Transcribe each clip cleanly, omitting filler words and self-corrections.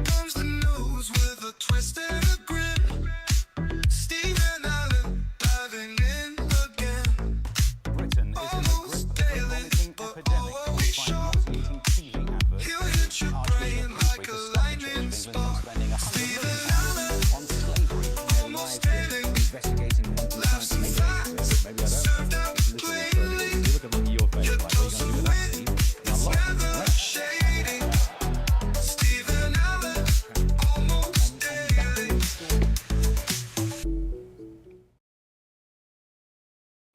comes the news with a twist and a grin. Steve and Alan diving in again. Britain is in the grip of a vomiting epidemic. Are we sure? He'll hit your brain like a lightning spark. Steve and Alan on slavery. almost daily. Investigating Laughs and facts served out plainly. Look at your face. Your Like, dose of wit, it's never shady. Steve and Alan almost daily.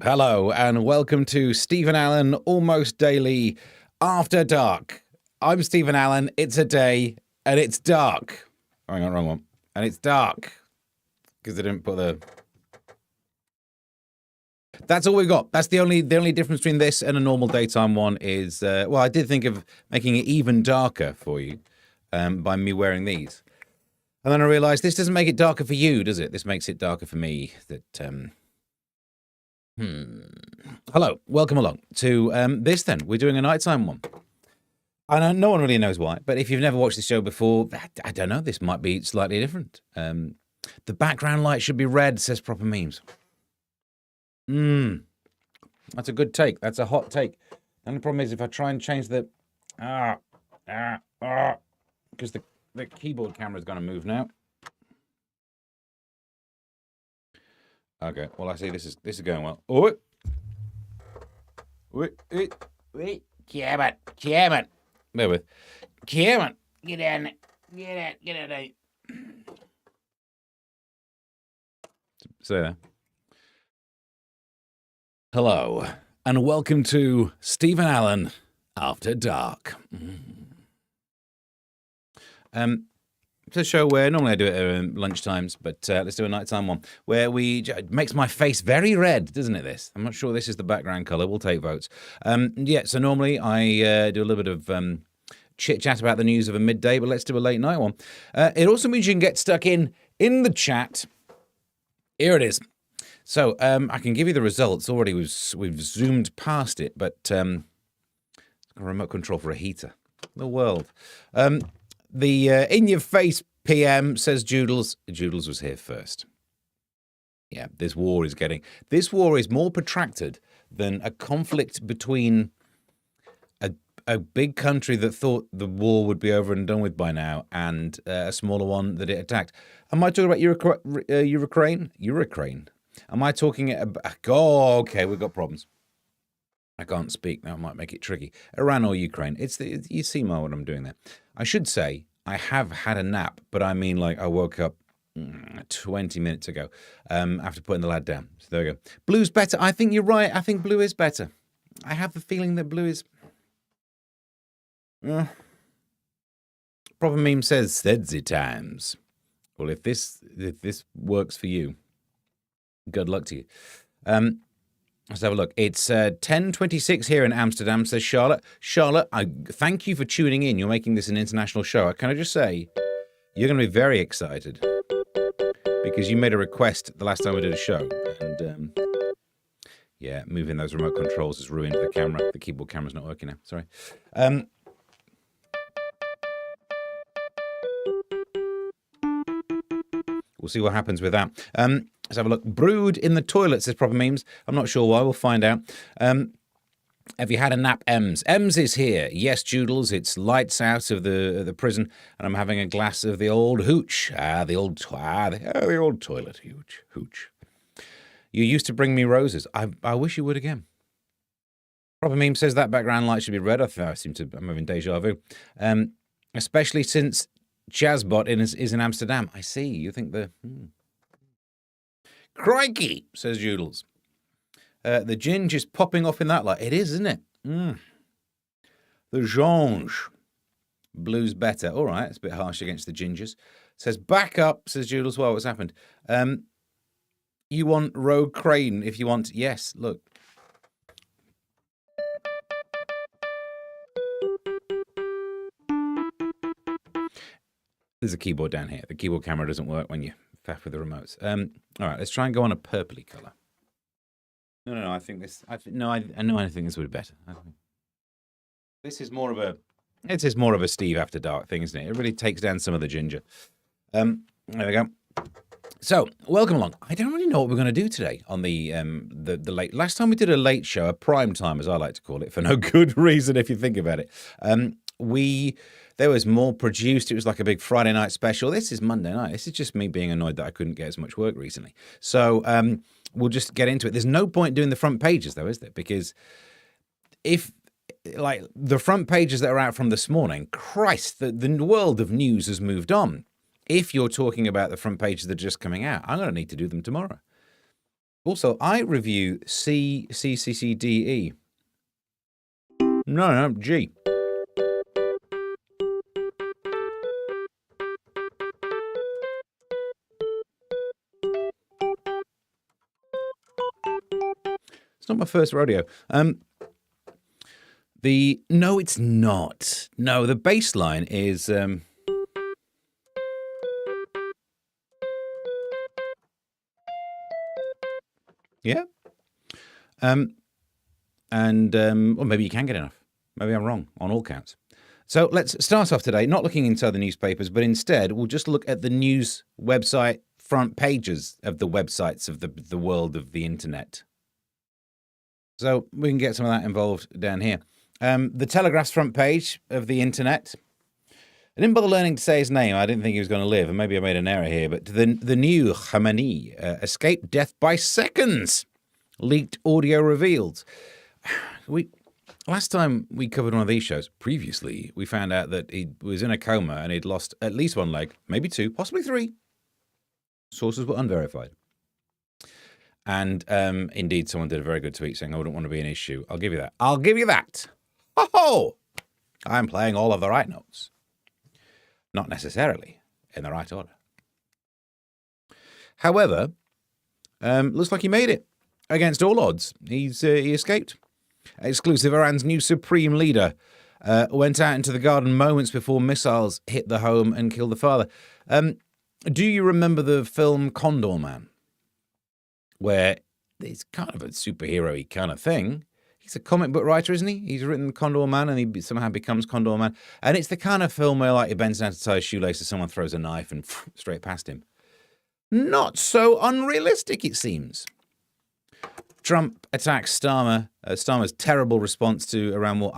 Hello and welcome to Stephen Allen Almost Daily After Dark. I'm Stephen Allen. It's a day and it's dark. Oh, hang on, wrong one. And it's dark because they didn't put the. That's all we got. That's the only difference between this and a normal daytime one is well, I did think of making it even darker for you by me wearing these, and then I realised this doesn't make it darker for you, does it? This makes it darker for me. Hello, welcome along to this then. We're doing a nighttime one. I know no one really knows why, but if you've never watched the show before, I don't know, this might be slightly different. The background light should be red, says Proper Memes. That's a good take. That's a hot take. The only problem is if I try and change the... because the keyboard camera's going to move now. Okay, well, I see this is going well. Oh, wait, Chairman. Bear with. Chairman, get down there. Get out. So, there. Hello, and welcome to Stephen Allen After Dark. It's a show where normally I do it at lunchtimes, but let's do a nighttime one where it makes my face very red, doesn't it? This I'm not sure this is the background color. We'll take votes. Yeah, so normally I do a little bit of chit chat about the news of a midday, but let's do a late night one. It also means you can get stuck in the chat. Here it is. So I can give you the results already. We've zoomed past it, but it's got a remote control for a heater. The world. The in-your-face PM says Joodles. Joodles was here first. Yeah, this war is more protracted than a conflict between a big country that thought the war would be over and done with by now and a smaller one that it attacked. Am I talking about Ukraine? Am I talking about... Oh, okay, we've got problems. I can't speak. That might make it tricky. Iran or Ukraine. You see what I'm doing there. I should say I have had a nap, but I mean like I woke up 20 minutes ago after putting the lad down. So there we go. Blue's better. I think you're right. I think blue is better. I have the feeling that blue is... Proper Meme says, "Sedzy times." Well, if this works for you, good luck to you. Let's have a look. It's 10:26 here in Amsterdam, says Charlotte. Charlotte, I thank you for tuning in. You're making this an international show. Can I just say, you're going to be very excited because you made a request the last time we did a show. And, yeah, moving those remote controls has ruined the camera. The keyboard camera's not working now. Sorry. We'll see what happens with that. Let's have a look. Brewed in the toilet, says Proper Memes. I'm not sure why. We'll find out. Have you had a nap, Ems? Ems is here. Yes, Joodles. It's lights out of the prison, and I'm having a glass of the old hooch. The old toilet hooch. You used to bring me roses. I wish you would again. Proper Meme says that background light should be red. I'm having deja vu. Especially since Jazzbot is in Amsterdam. I see. You think Crikey, says Joodles. The ginge is popping off in that light. It is, isn't it? The ginge. Blue's better. All right, it's a bit harsh against the gingers. Says back up, says Joodles. Well, what's happened? You want Rogue Crane if you want... Yes, look. There's a keyboard down here. The keyboard camera doesn't work when you faff with the remotes. All right, let's try and go on a purpley colour. No. I think this. I know. I think this would be better. This is more of a. It is more of a Steve After Dark thing, isn't it? It really takes down some of the ginger. There we go. So, welcome along. I don't really know what we're going to do today on the late. Last time we did a late show, a prime time, as I like to call it, for no good reason if you think about it. There was more produced. It was like a big Friday night special. This is Monday night. This is just me being annoyed that I couldn't get as much work recently. So we'll just get into it. There's no point doing the front pages, though, is there? Because if, like, the front pages that are out from this morning, Christ, the world of news has moved on. If you're talking about the front pages that are just coming out, I'm going to need to do them tomorrow. Also, I review C, C, C, C, D, E. No, G. It's not my first rodeo. No, it's not. No, the bass line is yeah. Or maybe you can get enough. Maybe I'm wrong on all counts. So let's start off today, not looking inside the newspapers, but instead we'll just look at the news website front pages of the websites of the world of the internet. So we can get some of that involved down here. The Telegraph's front page of the internet. I didn't bother learning to say his name. I didn't think he was going to live, and maybe I made an error here. But the new Khamenei escaped death by seconds. Leaked audio revealed. Last time we covered one of these shows, previously, we found out that he was in a coma and he'd lost at least one leg, maybe two, possibly three. Sources were unverified. And indeed, someone did a very good tweet saying, I wouldn't want to be in his shoe. I'll give you that. I'll give you that. Oh, I'm playing all of the right notes. Not necessarily in the right order. However, looks like he made it. Against all odds, he escaped. Exclusive, Iran's new supreme leader went out into the garden moments before missiles hit the home and killed the father. Do you remember the film Condor Man? Where it's kind of a superhero-y kind of thing. He's a comic book writer, isn't he? He's written Condor Man and he somehow becomes Condor Man. And it's the kind of film where, like, he bends down to tie his shoelaces, someone throws a knife and straight past him. Not so unrealistic, it seems. Trump attacks Starmer's terrible response to Iran war.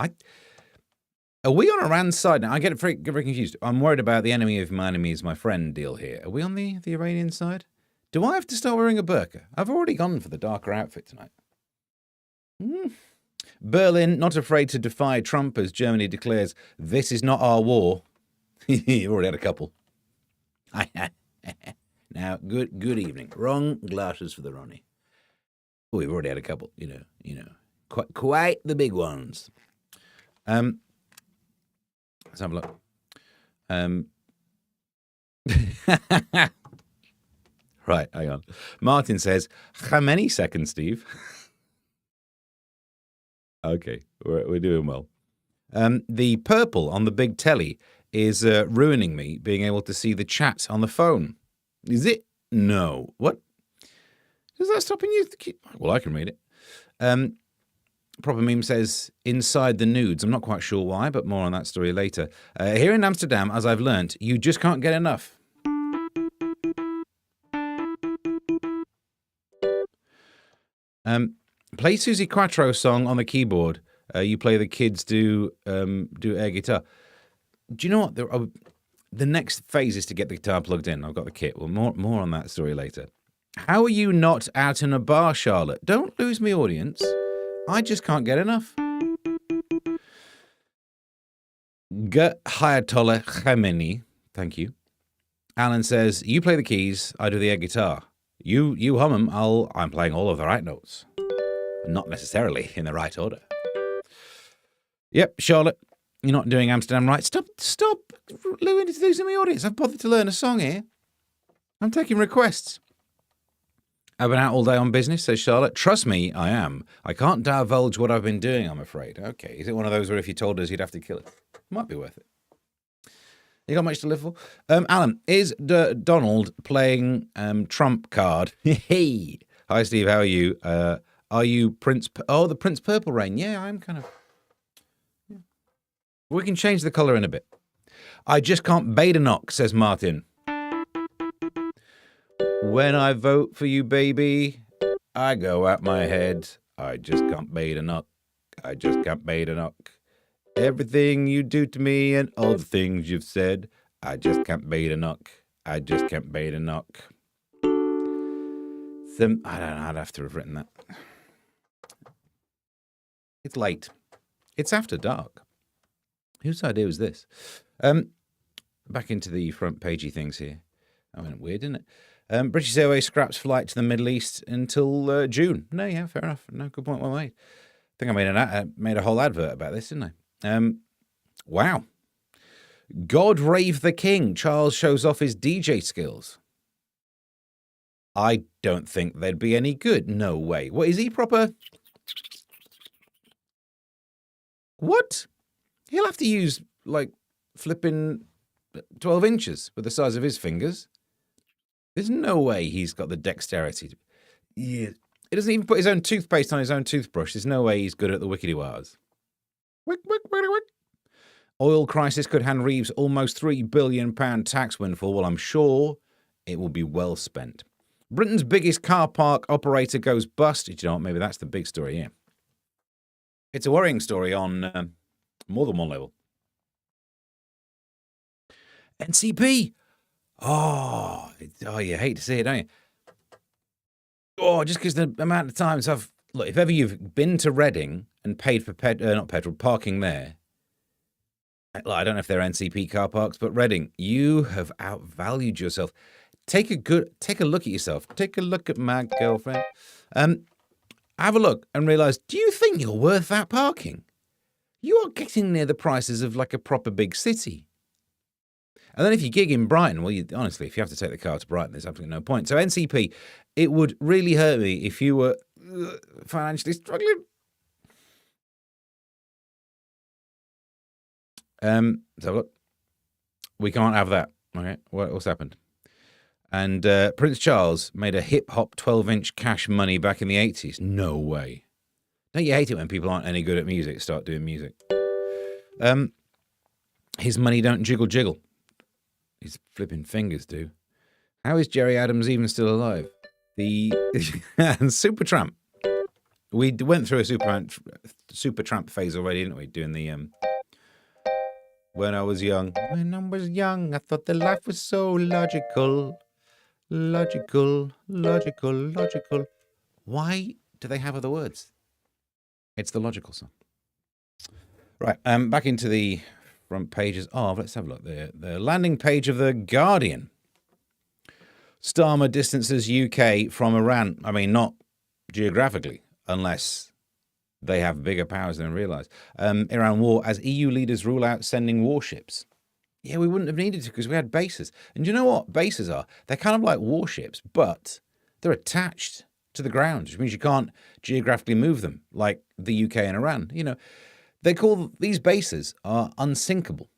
Are we on Iran's side now? I get very confused. I'm worried about the enemy of my enemy is my friend deal here. Are we on the Iranian side? Do I have to start wearing a burqa? I've already gone for the darker outfit tonight. Berlin, not afraid to defy Trump as Germany declares, this is not our war. You've already had a couple. Now, good evening. Wrong glasses for the Ronnie. Oh, we've already had a couple, you know, quite the big ones. Let's have a look. Right, hang on. Martin says, how many seconds, Steve? Okay, we're doing well. The purple on the big telly is ruining me being able to see the chat on the phone. Is it? No. What? Is that stopping you? Well, I can read it. Proper Meme says, inside the nudes. I'm not quite sure why, but more on that story later. Here in Amsterdam, as I've learnt, you just can't get enough. Play Susie Quattro song on the keyboard. You play the kids do air guitar. Do you know what? The next phase is to get the guitar plugged in. I've got the kit. Well, more on that story later. How are you not out in a bar, Charlotte? Don't lose me, audience. I just can't get enough. Hayatollah Khamenei. Thank you. Alan says, you play the keys, I do the air guitar. You hum them, I'm playing all of the right notes. Not necessarily in the right order. Yep, Charlotte, you're not doing Amsterdam right. Stop losing my audience. I've bothered to learn a song here. I'm taking requests. I've been out all day on business, says Charlotte. Trust me, I am. I can't divulge what I've been doing, I'm afraid. Okay, is it one of those where if you told us you'd have to kill it? Might be worth it. You got much to live for? Alan, is Donald playing Trump card? Hey. Hi, Steve, how are you? Are you Prince? Oh, the Prince Purple Rain. Yeah, I'm kind of. Yeah. We can change the color in a bit. I just can't bait a knock, says Martin. When I vote for you, baby, I go out my head. I just can't bait a knock. I just can't bait a knock. Everything you do to me and all the things you've said, I just can't bait a knock. I just can't bait a knock. I don't know. I'd have to have written that. It's late. It's after dark. Whose idea was this? Back into the front pagey things here. I mean, weird, isn't it? British Airways scraps flight to the Middle East until June. No, yeah, fair enough. No, good point well made. I think I made a whole advert about this, didn't I? Wow. God rave the king. Charles shows off his DJ skills. I don't think they'd be any good. No way. What, is he proper? What? He'll have to use, like, flipping 12 inches with the size of his fingers. There's no way he's got the dexterity. Yeah. He doesn't even put his own toothpaste on his own toothbrush. There's no way he's good at the wickety-wars. Wick, wick, wick, wick. Oil crisis could hand Reeves almost £3 billion tax windfall. Well, I'm sure it will be well spent. Britain's biggest car park operator goes bust. Do you know what? Maybe that's the big story here. It's a worrying story on more than one level. NCP. Oh, you hate to see it, don't you? Oh, just because the amount of times look, if ever you've been to Reading and paid for parking there, I don't know if they're NCP car parks, but Reading, you have outvalued yourself. Take a look at yourself. Take a look at my girlfriend. Have a look and realize, do you think you're worth that parking? You are getting near the prices of like a proper big city. And then if you gig in Brighton, well, honestly, if you have to take the car to Brighton, there's absolutely no point. So NCP, it would really hurt me if you were financially struggling. So look, we can't have that. Okay, what's happened? And Prince Charles made a hip-hop 12-inch cash money back in the 80s. No way. Don't you hate it when people aren't any good at music start doing music? His money don't jiggle. His flipping fingers do. How is Jerry Adams even still alive? The Supertramp. We went through a Supertramp phase already, didn't we? Doing the when I was young. When I was young, I thought that life was so logical. Logical. Why do they have other words? It's the logical song. Right, back into the front pages. Oh, let's have a look. The landing page of The Guardian. Starmer distances UK from Iran. I mean, not geographically, unless they have bigger powers than realise. Iran war as EU leaders rule out sending warships. Yeah, we wouldn't have needed to because we had bases. And you know what bases are? They're kind of like warships, but they're attached to the ground, which means you can't geographically move them like the UK and Iran. You know, they call these bases are unsinkable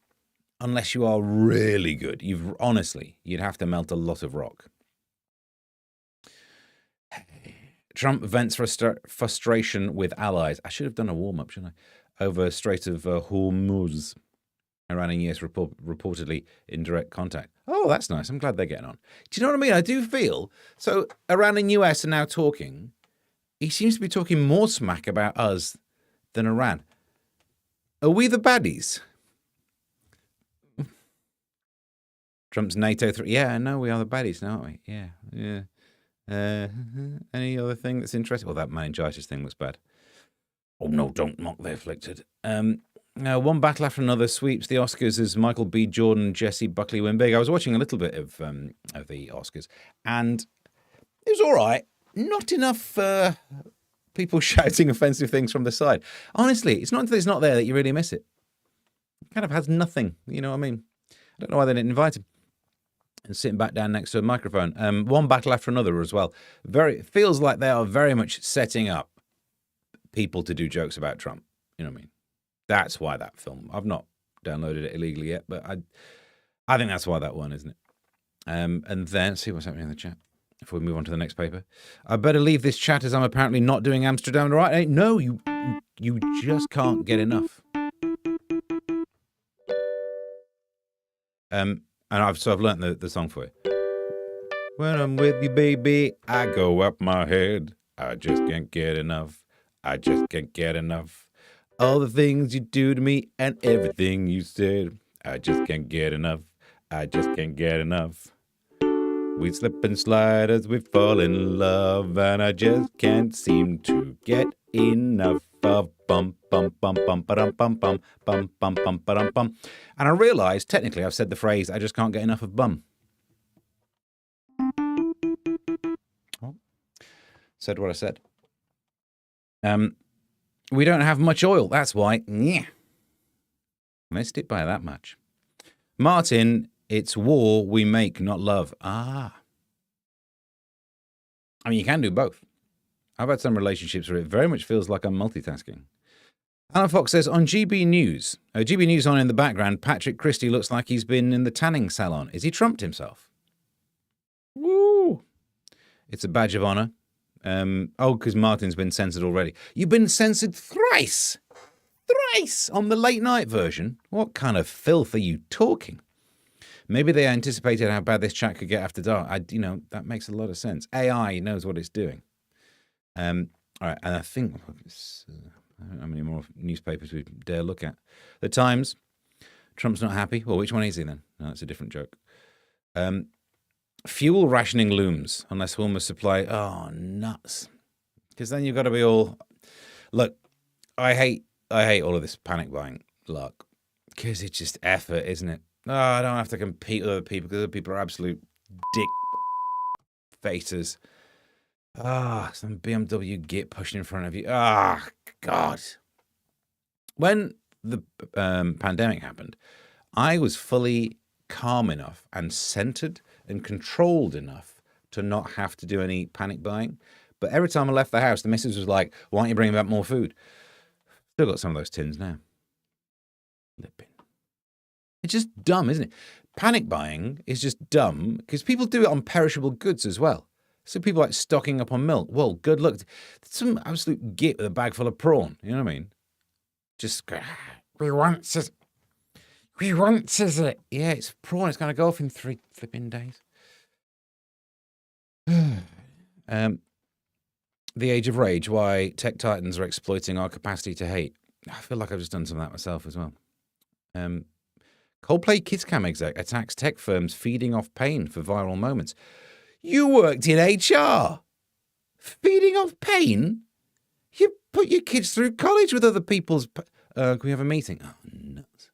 unless you are really good. You'd have to melt a lot of rock. Trump vents frustration with allies. I should have done a warm-up, shouldn't I? Over Strait of Hormuz. Iran and US reportedly in direct contact. Oh, that's nice. I'm glad they're getting on. Do you know what I mean? I do feel... So Iran and US are now talking. He seems to be talking more smack about us than Iran. Are we the baddies? Trump's NATO... Yeah, no, we are the baddies now, aren't we? Yeah. Any other thing that's interesting? Well, that meningitis thing looks bad. Oh, no, don't mock the afflicted. One battle after another sweeps the Oscars as Michael B. Jordan, Jesse Buckley win big. I was watching a little bit of the Oscars, and it was all right. Not enough people shouting offensive things from the side. Honestly, it's not until it's not there that you really miss it. It kind of has nothing. You know what I mean? I don't know why they didn't invite him. And sitting back down next to a microphone. One battle after another as well. Feels like they are very much setting up people to do jokes about Trump. You know what I mean? That's why that film. I've not downloaded it illegally yet, but I think that's why that one, isn't it? And then see what's happening in the chat. before we move on to the next paper. I better leave this chat as I'm apparently not doing Amsterdam right. No, you just can't get enough. And I've learnt the song for you. When I'm with you, baby, I go up my head. I just can't get enough. I just can't get enough. All the things you do to me and everything you said. I just can't get enough. I just can't get enough. We slip and slide as we fall in love, and I just can't seem to get enough of bum bum bum bum ba-dum bum bum bum bum bum ba-dum bum. And I realised technically I've said the phrase "I just can't get enough of bum." Oh, said what I said. We don't have much oil. That's why. Yeah, missed it by that much. Martin, it's war we make, not love. Ah. I mean, you can do both. I've had some relationships where it very much feels like I'm multitasking. Alan Fox says, on GB News on in the background, Patrick Christie looks like he's been in the tanning salon. Is he trumped himself? Woo! It's a badge of honour. Because Martin's been censored already. You've been censored thrice! Thrice! On the late night version? What kind of filth are you talking? Maybe they anticipated how bad this chat could get after dark. That makes a lot of sense. AI knows what it's doing. All right, and I think I don't know how many more newspapers we dare look at. The Times, Trump's not happy. Well, which one is he then? No, that's a different joke. Fuel rationing looms unless Hormuz supply. Oh, nuts! Because then you've got to be all. Look, I hate all of this panic buying luck because it's just effort, isn't it? Oh, I don't have to compete with other people because other people are absolute dick faces. Some BMW git pushing in front of you. God. When the pandemic happened, I was fully calm enough and centered and controlled enough to not have to do any panic buying. But every time I left the house, the missus was like, why don't you bring back more food? Still got some of those tins now. Flipping. It's just dumb, isn't it? Panic buying is just dumb because people do it on perishable goods as well. So people like stocking up on milk. Well, good luck. Some absolute git with a bag full of prawn. You know what I mean? Just, we want it. Yeah, it's prawn. It's going to go off in 3 flipping days. The Age of Rage, why tech titans are exploiting our capacity to hate. I feel like I've just done some of that myself as well. Coldplay Kidscam exec attacks tech firms feeding off pain for viral moments. You worked in HR. Feeding off pain? You put your kids through college with other people's... can we have a meeting? Oh, nuts.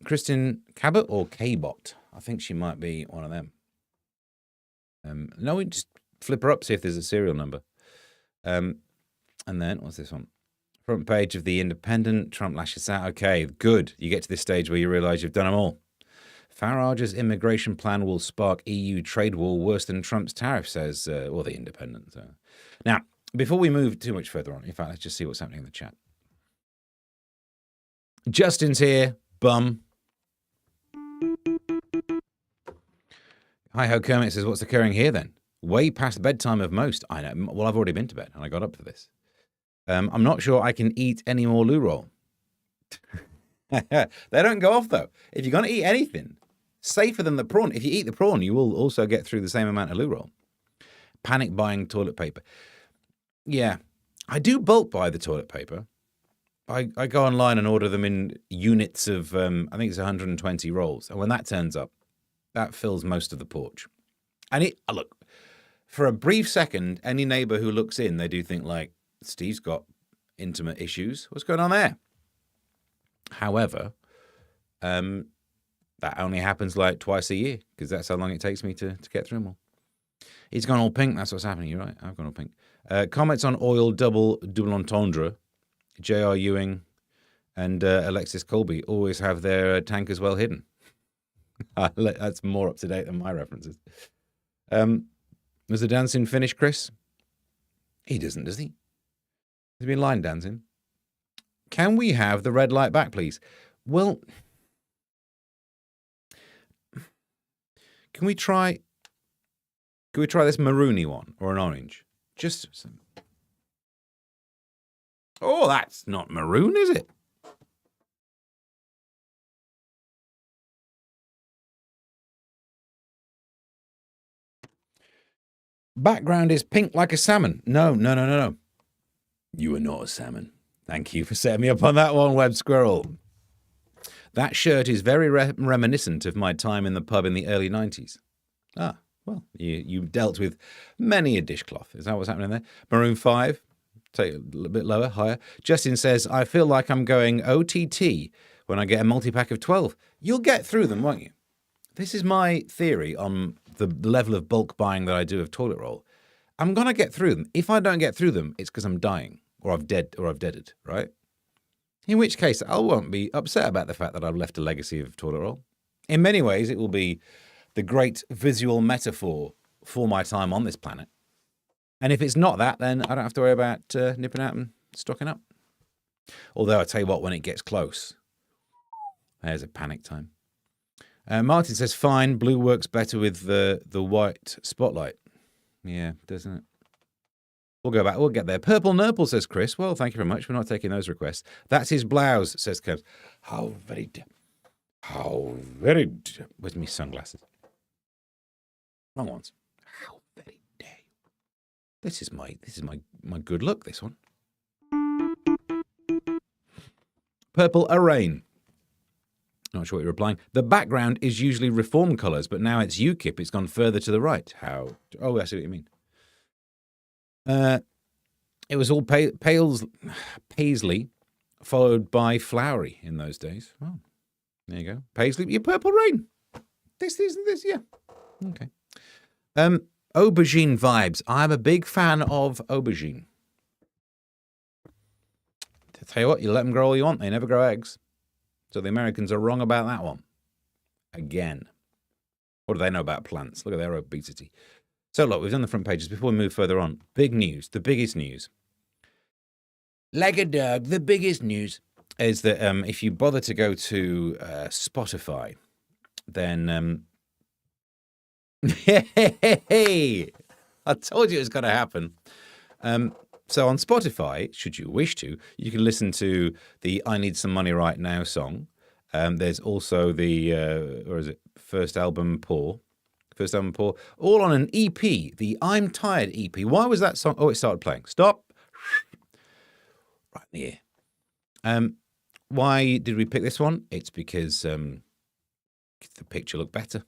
Kristen Cabot or K-Bot? I think she might be one of them. No, we just flip her up, see if there's a serial number. And then, what's this one? Front page of The Independent, Trump lashes out. Okay, good. You get to this stage where you realise you've done them all. Farage's immigration plan will spark EU trade war worse than Trump's tariff, says, The Independent. Now, before we move too much further on, in fact, let's just see what's happening in the chat. Justin's here, bum. Hi-ho Kermit says, what's occurring here then? Way past bedtime of most. I know. Well, I've already been to bed and I got up for this. I'm not sure I can eat any more loo roll. They don't go off, though. If you're going to eat anything, safer than the prawn. If you eat the prawn, you will also get through the same amount of loo roll. Panic buying toilet paper. Yeah, I do bulk buy the toilet paper. I go online and order them in units of, I think it's 120 rolls. And when that turns up, that fills most of the porch. And look, for a brief second, any neighbor who looks in, they do think like, Steve's got intimate issues. What's going on there? However, that only happens like twice a year because that's how long it takes me to get through them all. He's gone all pink. That's what's happening. You're right. I've gone all pink. Comments on oil double entendre. J.R. Ewing and Alexis Colby always have their tankers well hidden. That's more up to date than my references. Was the dancing finished, Chris? He doesn't, does he? Has he been line dancing? Can we have the red light back, please? Well, Can we try this maroony one or an orange? Just some. Oh, that's not maroon, is it? Background is pink like a salmon. No. You are not a salmon. Thank you for setting me up on that one, Web Squirrel. That shirt is very reminiscent of my time in the pub in the early 90s. Ah, well, you dealt with many a dishcloth. Is that what's happening there? Maroon 5, take a little bit lower, higher. Justin says, I feel like I'm going OTT when I get a multi-pack of 12. You'll get through them, won't you? This is my theory on the level of bulk buying that I do of toilet roll. I'm going to get through them. If I don't get through them, it's because I'm dying or I've deaded, right? In which case, I won't be upset about the fact that I've left a legacy of toilet roll. In many ways, it will be the great visual metaphor for my time on this planet. And if it's not that, then I don't have to worry about nipping out and stocking up. Although I tell you what, when it gets close, there's a panic time. Martin says, fine, blue works better with the white spotlight. Yeah, doesn't it? We'll go back. We'll get there. Purple Nurple, says Chris. Well, thank you very much. We're not taking those requests. That's his blouse, says Kev. Where's my sunglasses? Wrong ones. How very dare you? This is my good look, this one. Purple Arraign. Not sure what you're replying. The background is usually reform colours, but now it's UKIP. It's gone further to the right. How? Oh, I see what you mean. It was all paisley, followed by flowery in those days. Oh, there you go. Paisley, your Purple Rain. This, yeah. Okay. Aubergine vibes. I'm a big fan of aubergine. To tell you what, you let them grow all you want. They never grow eggs. So the Americans are wrong about that one. Again. What do they know about plants? Look at their obesity. So look, we've done the front pages. Before we move further on, big news, the biggest news. Like a dog, the biggest news is that if you bother to go to Spotify, then... hey, I told you it was going to happen. So on Spotify, should you wish to, you can listen to the I Need Some Money Right Now song. There's also the, First Album Pour, all on an EP, the I'm Tired EP. Why was that song? Oh, it started playing. Stop. Right in the ear. Why did we pick this one? It's because the picture looked better.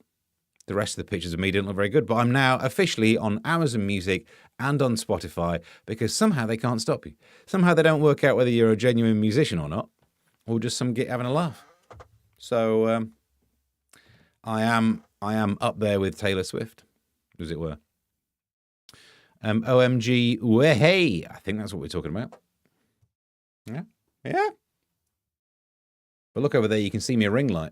The rest of the pictures of me didn't look very good, but I'm now officially on Amazon Music and on Spotify because somehow they can't stop you. Somehow they don't work out whether you're a genuine musician or not, or just some git having a laugh. So I am up there with Taylor Swift, as it were. OMG, hey, I think that's what we're talking about. Yeah. But look over there, you can see me a ring light.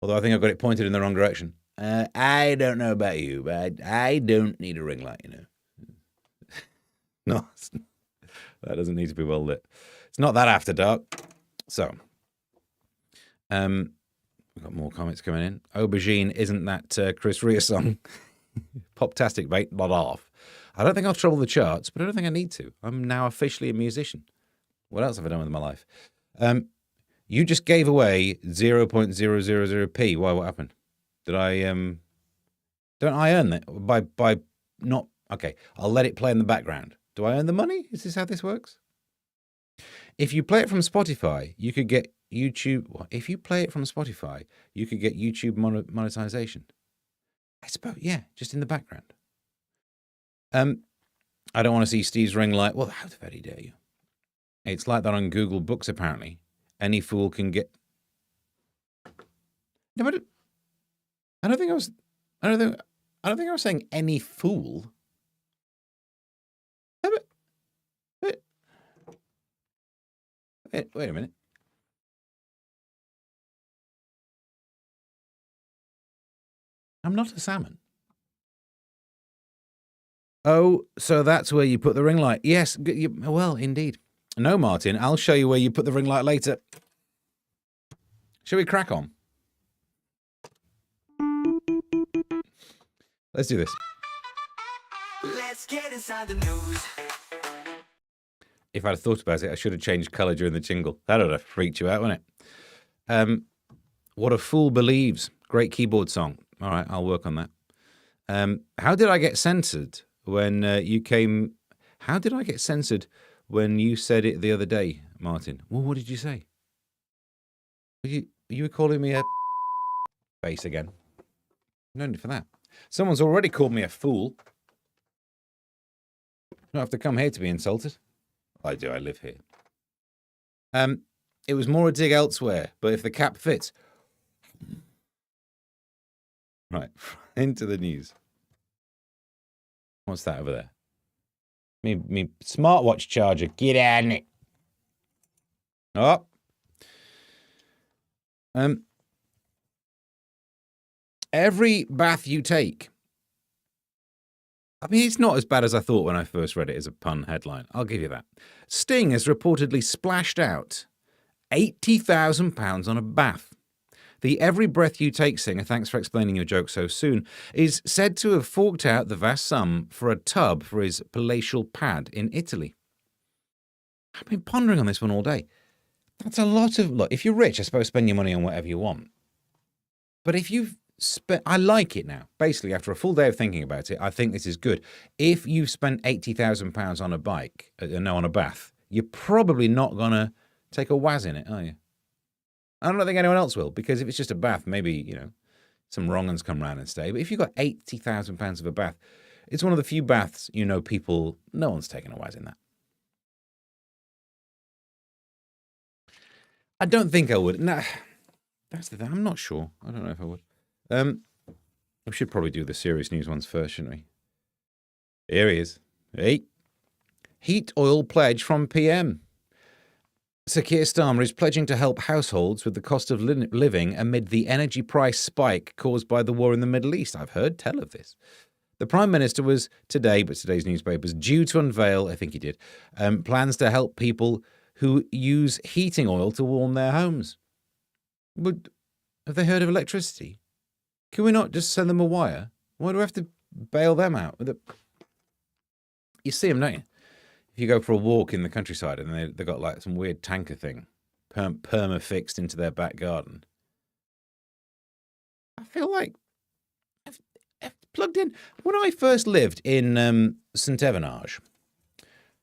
Although I think I've got it pointed in the wrong direction. I don't know about you, but I don't need a ring light, you know. No, that doesn't need to be well lit. It's not that after dark. So, we've got more comments coming in. Aubergine isn't that Chris Rea song. Poptastic, mate, not off. I don't think I'll trouble the charts, but I don't think I need to. I'm now officially a musician. What else have I done with my life? You just gave away 0.000p. Why? What happened? Did I don't I earn that by not? Okay, I'll let it play in the background. Do I earn the money? Is this how this works? If you play it from Spotify, you could get YouTube. Well, if you play it from Spotify, you could get YouTube monetization. I suppose, yeah, just in the background. I don't want to see Steve's ring light. Well, how the very dare you? It's like that on Google Books, apparently. Any fool can get. No, but I don't think I was saying any fool. No, but wait a minute. I'm not a salmon. Oh, so that's where you put the ring light. Yes, well, indeed. No, Martin, I'll show you where you put the ring light later. Shall we crack on? Let's do this. Let's get inside the news. If I'd have thought about it, I should have changed colour during the jingle. That would have freaked you out, wouldn't it? What a Fool Believes. Great keyboard song. All right, I'll work on that. How did I get censored when you came... How did I get censored when you said it the other day, Martin? Well, what did you say? You were calling me a... face again. No need for that. Someone's already called me a fool. I don't have to come here to be insulted. I do, I live here. It was more a dig elsewhere, but if the cap fits... Right, into the news. What's that over there? Me smartwatch charger. Get on it. Oh. Every bath you take. I mean, it's not as bad as I thought when I first read it as a pun headline. I'll give you that. Sting has reportedly splashed out £80,000 on a bath. The Every Breath You Take singer, thanks for explaining your joke so soon, is said to have forked out the vast sum for a tub for his palatial pad in Italy. I've been pondering on this one all day. That's a lot of... Look, if you're rich, I suppose spend your money on whatever you want. But if you've spent... I like it now. Basically, after a full day of thinking about it, I think this is good. If you've spent £80,000 on a bike, no, on a bath, you're probably not going to take a waz in it, are you? I don't think anyone else will, because if it's just a bath, maybe, you know, some wrong uns come round and stay. But if you've got £80,000 of a bath, it's one of the few baths, you know, people, no one's taking a waz in that. I don't think I would. Nah, that's the thing. I'm not sure. I don't know if I would. We should probably do the serious news ones first, shouldn't we? Here he is. Hey. Heat oil pledge from PM. Sir Keir Starmer is pledging to help households with the cost of living amid the energy price spike caused by the war in the Middle East. I've heard tell of this. The Prime Minister was today, but today's newspaper is due to unveil, I think he did, plans to help people who use heating oil to warm their homes. But have they heard of electricity? Can we not just send them a wire? Why do we have to bail them out? You see them, don't you? If you go for a walk in the countryside and they've got like some weird tanker thing perma-fixed into their back garden. I feel like I've plugged in. When I first lived in St. Evanage,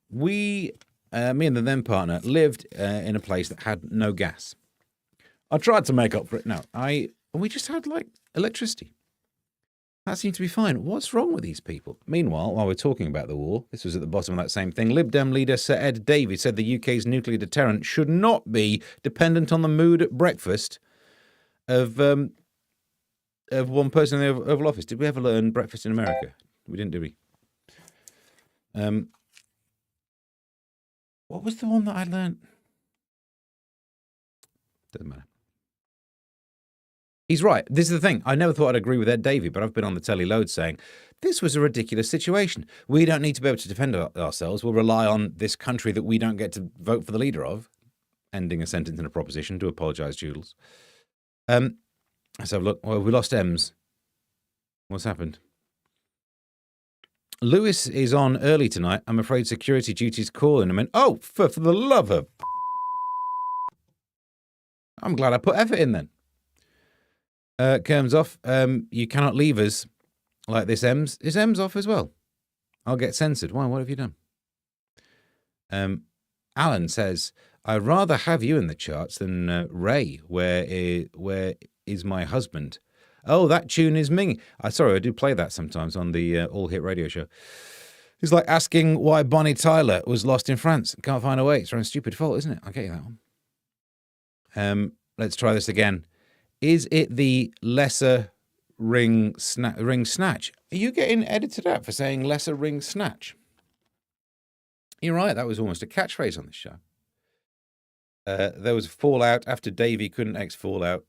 me and the then partner lived in a place that had no gas. I tried to make up for it. No, we just had like electricity. That seemed to be fine. What's wrong with these people? Meanwhile, while we're talking about the war, this was at the bottom of that same thing, Lib Dem leader Sir Ed Davey said the UK's nuclear deterrent should not be dependent on the mood at breakfast of one person in the Oval Office. Did we ever learn breakfast in America? We didn't, did we? What was the one that I learned? Doesn't matter. He's right. This is the thing. I never thought I'd agree with Ed Davey, but I've been on the telly loads saying, this was a ridiculous situation. We don't need to be able to defend ourselves. We'll rely on this country that we don't get to vote for the leader of. Ending a sentence in a proposition. Do apologise, Jules. Let's have a look. Well, we lost Ems. What's happened? Lewis is on early tonight. I'm afraid security duties call in a minute. Oh, for the love of... I'm glad I put effort in then. Kerm's off. You cannot leave us like this, Ems. Is Ems off as well? I'll get censored. Why? What have you done? Alan says, I'd rather have you in the charts than Ray. Where is my husband? Oh, that tune is Ming. Sorry, I do play that sometimes on the All Hit Radio show. It's like asking why Bonnie Tyler was lost in France. Can't find her way. It's her own stupid fault, isn't it? I'll get you that one. Let's try this again. Is it the lesser ring snatch? Are you getting edited out for saying lesser ring snatch? You're right. That was almost a catchphrase on this show. There was a fallout after Davey couldn't fallout.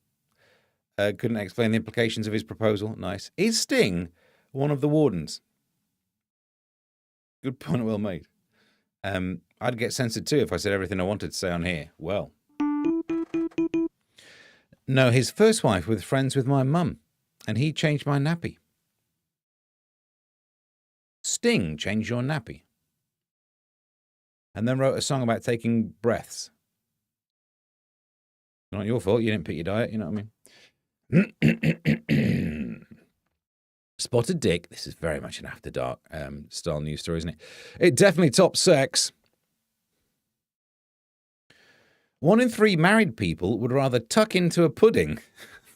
Couldn't explain the implications of his proposal. Nice. Is Sting one of the wardens? Good point, well made. I'd get censored too if I said everything I wanted to say on here. Well. No, his first wife was friends with my mum, and he changed my nappy. Sting changed your nappy. And then wrote a song about taking breaths. Not your fault. You didn't pick your diet. You know what I mean? Spotted dick. This is very much an after dark style news story, isn't it? It definitely tops sex. 1 in 3 married people would rather tuck into a pudding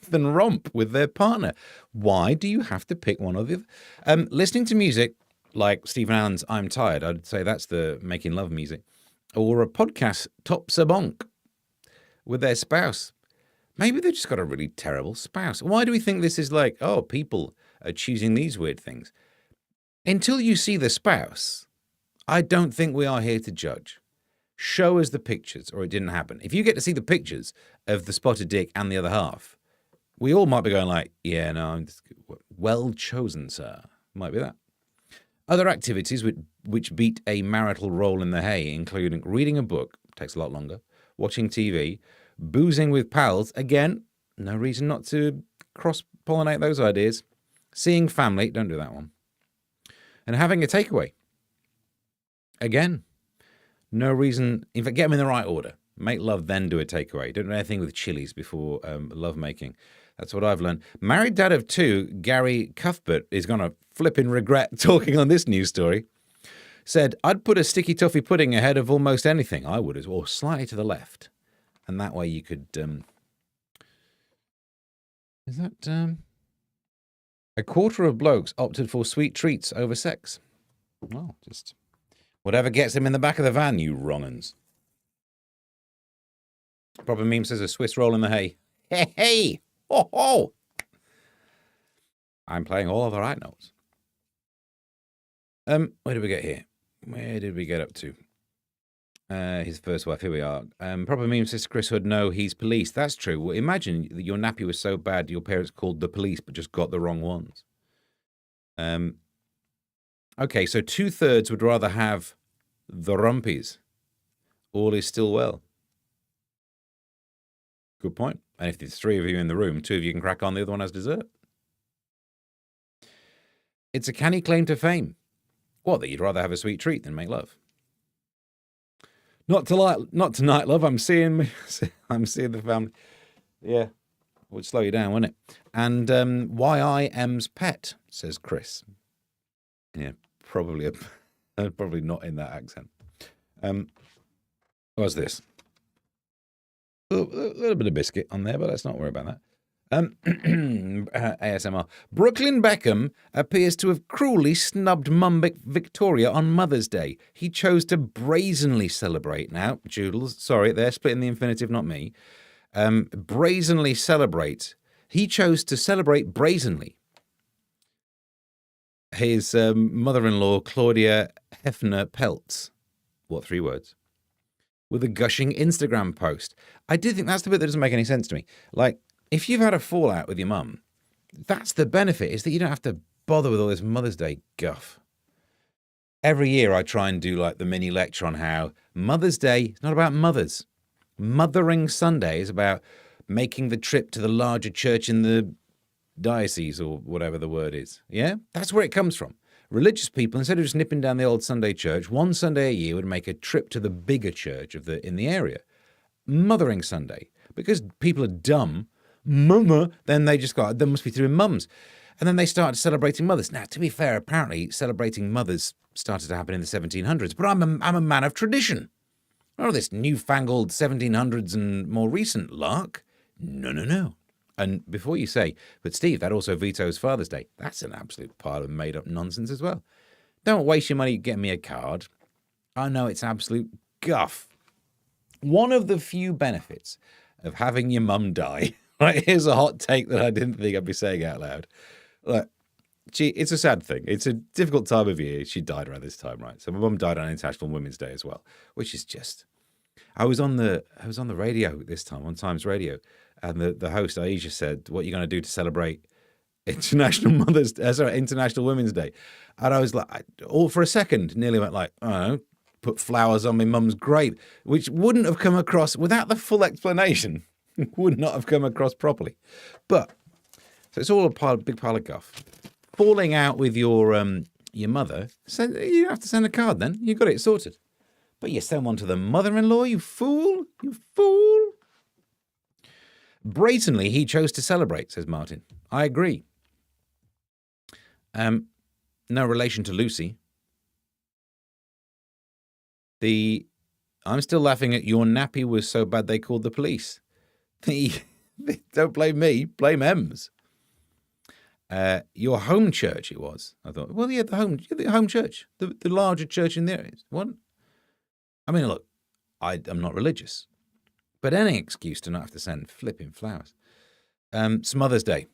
than romp with their partner. Why do you have to pick one or the other? Listening to music like Stephen Allen's I'm Tired, I'd say that's the making love music, or a podcast tops a bonk with their spouse. Maybe they've just got a really terrible spouse. Why do we think this is like, oh, people are choosing these weird things? Until you see the spouse, I don't think we are here to judge. Show us the pictures, or it didn't happen. If you get to see the pictures of the spotted dick and the other half, we all might be going like, yeah, no, I'm just, well chosen, sir. Might be that. Other activities which beat a marital roll in the hay, including reading a book, takes a lot longer, watching TV, boozing with pals, again, no reason not to cross-pollinate those ideas, seeing family, don't do that one, and having a takeaway. Again, no reason, in fact, get them in the right order. Make love, then do a takeaway. Don't do anything with chilies before love making. That's what I've learned. Married dad of 2, Gary Cuthbert, is going to flipping regret talking on this news story. Said, I'd put a sticky toffee pudding ahead of almost anything. I would as well, slightly to the left. And that way you could... Is that... A quarter of blokes opted for sweet treats over sex. Well, just... Whatever gets him in the back of the van, you wrong-uns. Proper meme says a Swiss roll in the hay. Hey, hey! Ho, ho! I'm playing all of the right notes. Where did we get here? Where did we get up to? His first wife. Here we are. Proper meme says Chris Hood, no, he's police. That's true. Well, imagine that your nappy was so bad your parents called the police but just got the wrong ones. Okay, so 2/3 would rather have the rumpies. All is still well. Good point. And if there's 3 of you in the room, 2 of you can crack on, the other one has dessert. It's a canny claim to fame. What, that you'd rather have a sweet treat than make love? Not tonight, love. I'm seeing the family. Yeah, would slow you down, wouldn't it? And why I am's pet, says Chris. Yeah, probably not in that accent. What's this? A little bit of biscuit on there, but let's not worry about that. ASMR. Brooklyn Beckham appears to have cruelly snubbed Mum Victoria on Mother's Day. He chose to brazenly celebrate. Now, Joodles, sorry, they're splitting the infinitive, not me. Brazenly celebrate. He chose to celebrate brazenly his mother-in-law, Claudia Hefner Peltz. What 3 words? With a gushing Instagram post. I do think that's the bit that doesn't make any sense to me. Like, if you've had a fallout with your mum, that's the benefit, is that you don't have to bother with all this Mother's Day guff. Every year I try and do like the mini lecture on how Mother's Day is not about mothers. Mothering Sunday is about making the trip to the larger church in the diocese or whatever the word is. Yeah? That's where it comes from. Religious people, instead of just nipping down the old Sunday church, one Sunday a year would make a trip to the bigger church in the area. Mothering Sunday. Because people are dumb, mama, then they just got, there must be 3 mums. And then they started celebrating mothers. Now, to be fair, apparently celebrating mothers started to happen in the 1700s, but I'm a man of tradition. Oh, this newfangled 1700s and more recent lark. No. And before you say, but Steve, that also vetoes Father's Day. That's an absolute pile of made-up nonsense as well. Don't waste your money getting me a card. I know it's absolute guff. One of the few benefits of having your mum die, right? Here's a hot take that I didn't think I'd be saying out loud. Look, it's a sad thing. It's a difficult time of year. She died around this time, right? So my mum died on International Women's Day as well, which is just... I was on the radio this time, on Times Radio, and the host, Aisha, said, what are you going to do to celebrate International Women's Day? And I was like, all for a second, nearly went like, I don't know, put flowers on my mum's grave, which wouldn't have come across, without the full explanation, would not have come across properly. But, so it's all a big pile of guff. Falling out with your your mother, you don't have to send a card then. You got it sorted. But you send one to the mother-in-law, you fool. You fool. Brazenly, he chose to celebrate, says Martin. I agree. No relation to Lucy. I'm still laughing at your nappy was so bad they called the police. Don't blame me, blame Ems. Your home church it was. I thought, well, yeah, the home church, the larger church in there. What? I mean, look, I'm not religious, but any excuse to not have to send flipping flowers. It's Mother's Day.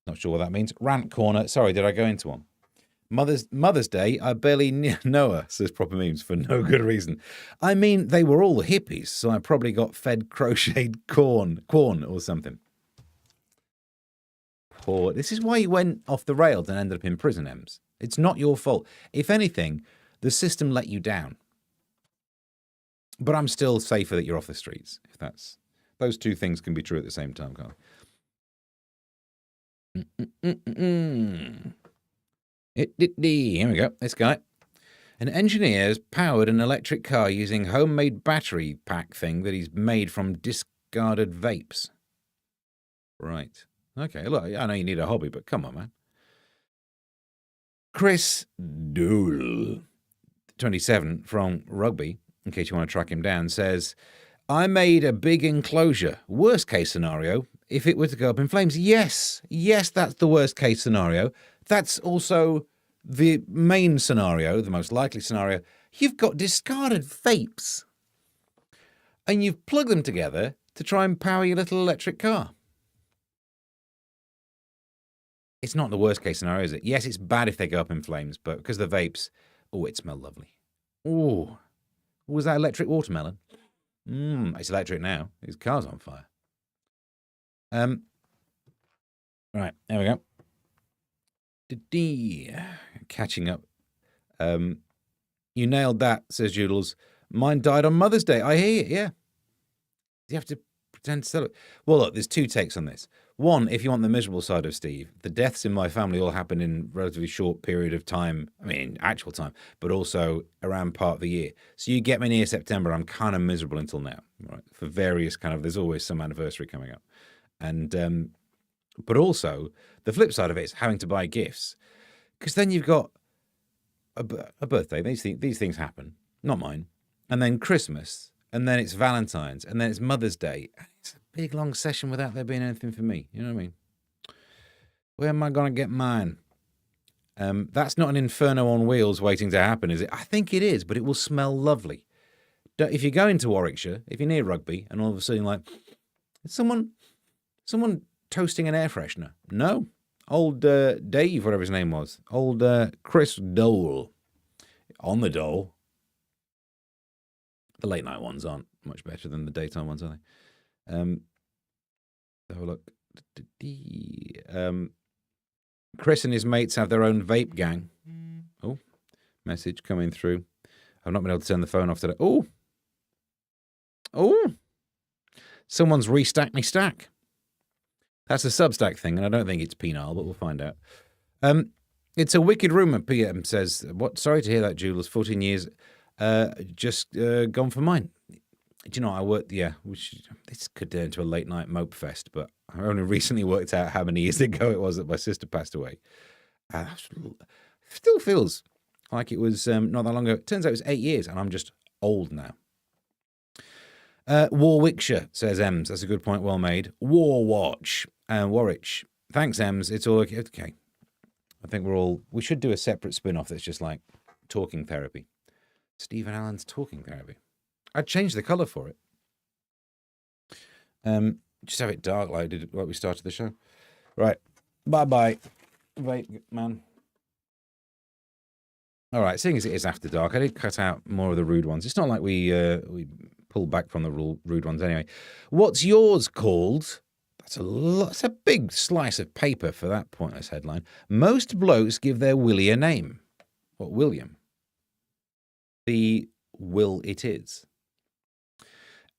Not sure what that means. Rant corner. Sorry, did I go into one? Mother's Day, I barely know her, says Proper Memes, for no good reason. I mean, they were all hippies, so I probably got fed crocheted corn or something. Poor. This is why you went off the rails and ended up in prison, Ems. It's not your fault. If anything, the system let you down. But I'm still safer that you're off the streets. If those two things can be true at the same time, can't they? Here we go. This guy. An engineer's powered an electric car using homemade battery pack thing that he's made from discarded vapes. Right. Okay, look, I know you need a hobby, but come on, man. Chris Doole, 27, from Rugby, in case you want to track him down, says, I made a big enclosure. Worst case scenario, if it were to go up in flames. Yes, that's the worst case scenario. That's also the main scenario, the most likely scenario. You've got discarded vapes, and you've plugged them together to try and power your little electric car. It's not the worst case scenario, is it? Yes, it's bad if they go up in flames, but because the vapes, it smells lovely. Oh, was that electric watermelon? It's electric now. His car's on fire. Right, there we go. Catching up. You nailed that, says Joodles. Mine died on Mother's Day. I hear you, yeah. You have to pretend to celebrate. Well, look, there's two takes on this. One, if you want the miserable side of Steve, the deaths in my family all happened in a relatively short period of time. I mean, actual time, but also around part of the year. So you get me near September, I'm kind of miserable until now, right? For various there's always some anniversary coming up. And, but also the flip side of it is having to buy gifts. Because then you've got a birthday. These things happen, not mine. And then Christmas, and then it's Valentine's, and then it's Mother's Day. It's a big, long session without there being anything for me. You know what I mean? Where am I going to get mine? That's not an inferno on wheels waiting to happen, is it? I think it is, but it will smell lovely. If you go into Warwickshire, if you're near Rugby, and all of a sudden, like, someone toasting an air freshener. No. Old Dave, whatever his name was. Old Chris Dole. On the dole. The late night ones aren't much better than the daytime ones, are they? Have a look. Chris and his mates have their own vape gang. Oh, message coming through. I've not been able to turn the phone off today. Oh. Someone's restacked me stack. That's a Substack thing, and I don't think it's penile, but we'll find out. It's a wicked rumour, PM says. What? Sorry to hear that, Jules. 14 years, just gone for mine. Do you know, I worked, this could turn into a late night mope fest, but I only recently worked out how many years ago it was that my sister passed away. Still feels like it was not that long ago. It turns out it was 8 years, and I'm just old now. Warwickshire, says Ems. That's a good point, well made. War Watch. Warwick. Thanks, Ems. It's all okay. I think we should do a separate spin-off that's just like talking therapy. Stephen Allen's talking therapy. I'd change the colour for it. Just have it dark like we started the show. Right. Bye-bye. Vape man. All right, seeing as it is after dark, I did cut out more of the rude ones. It's not like we pulled back from the rude ones anyway. What's yours called? That's a big slice of paper for that pointless headline. Most blokes give their willy a name. What, William? The will it is.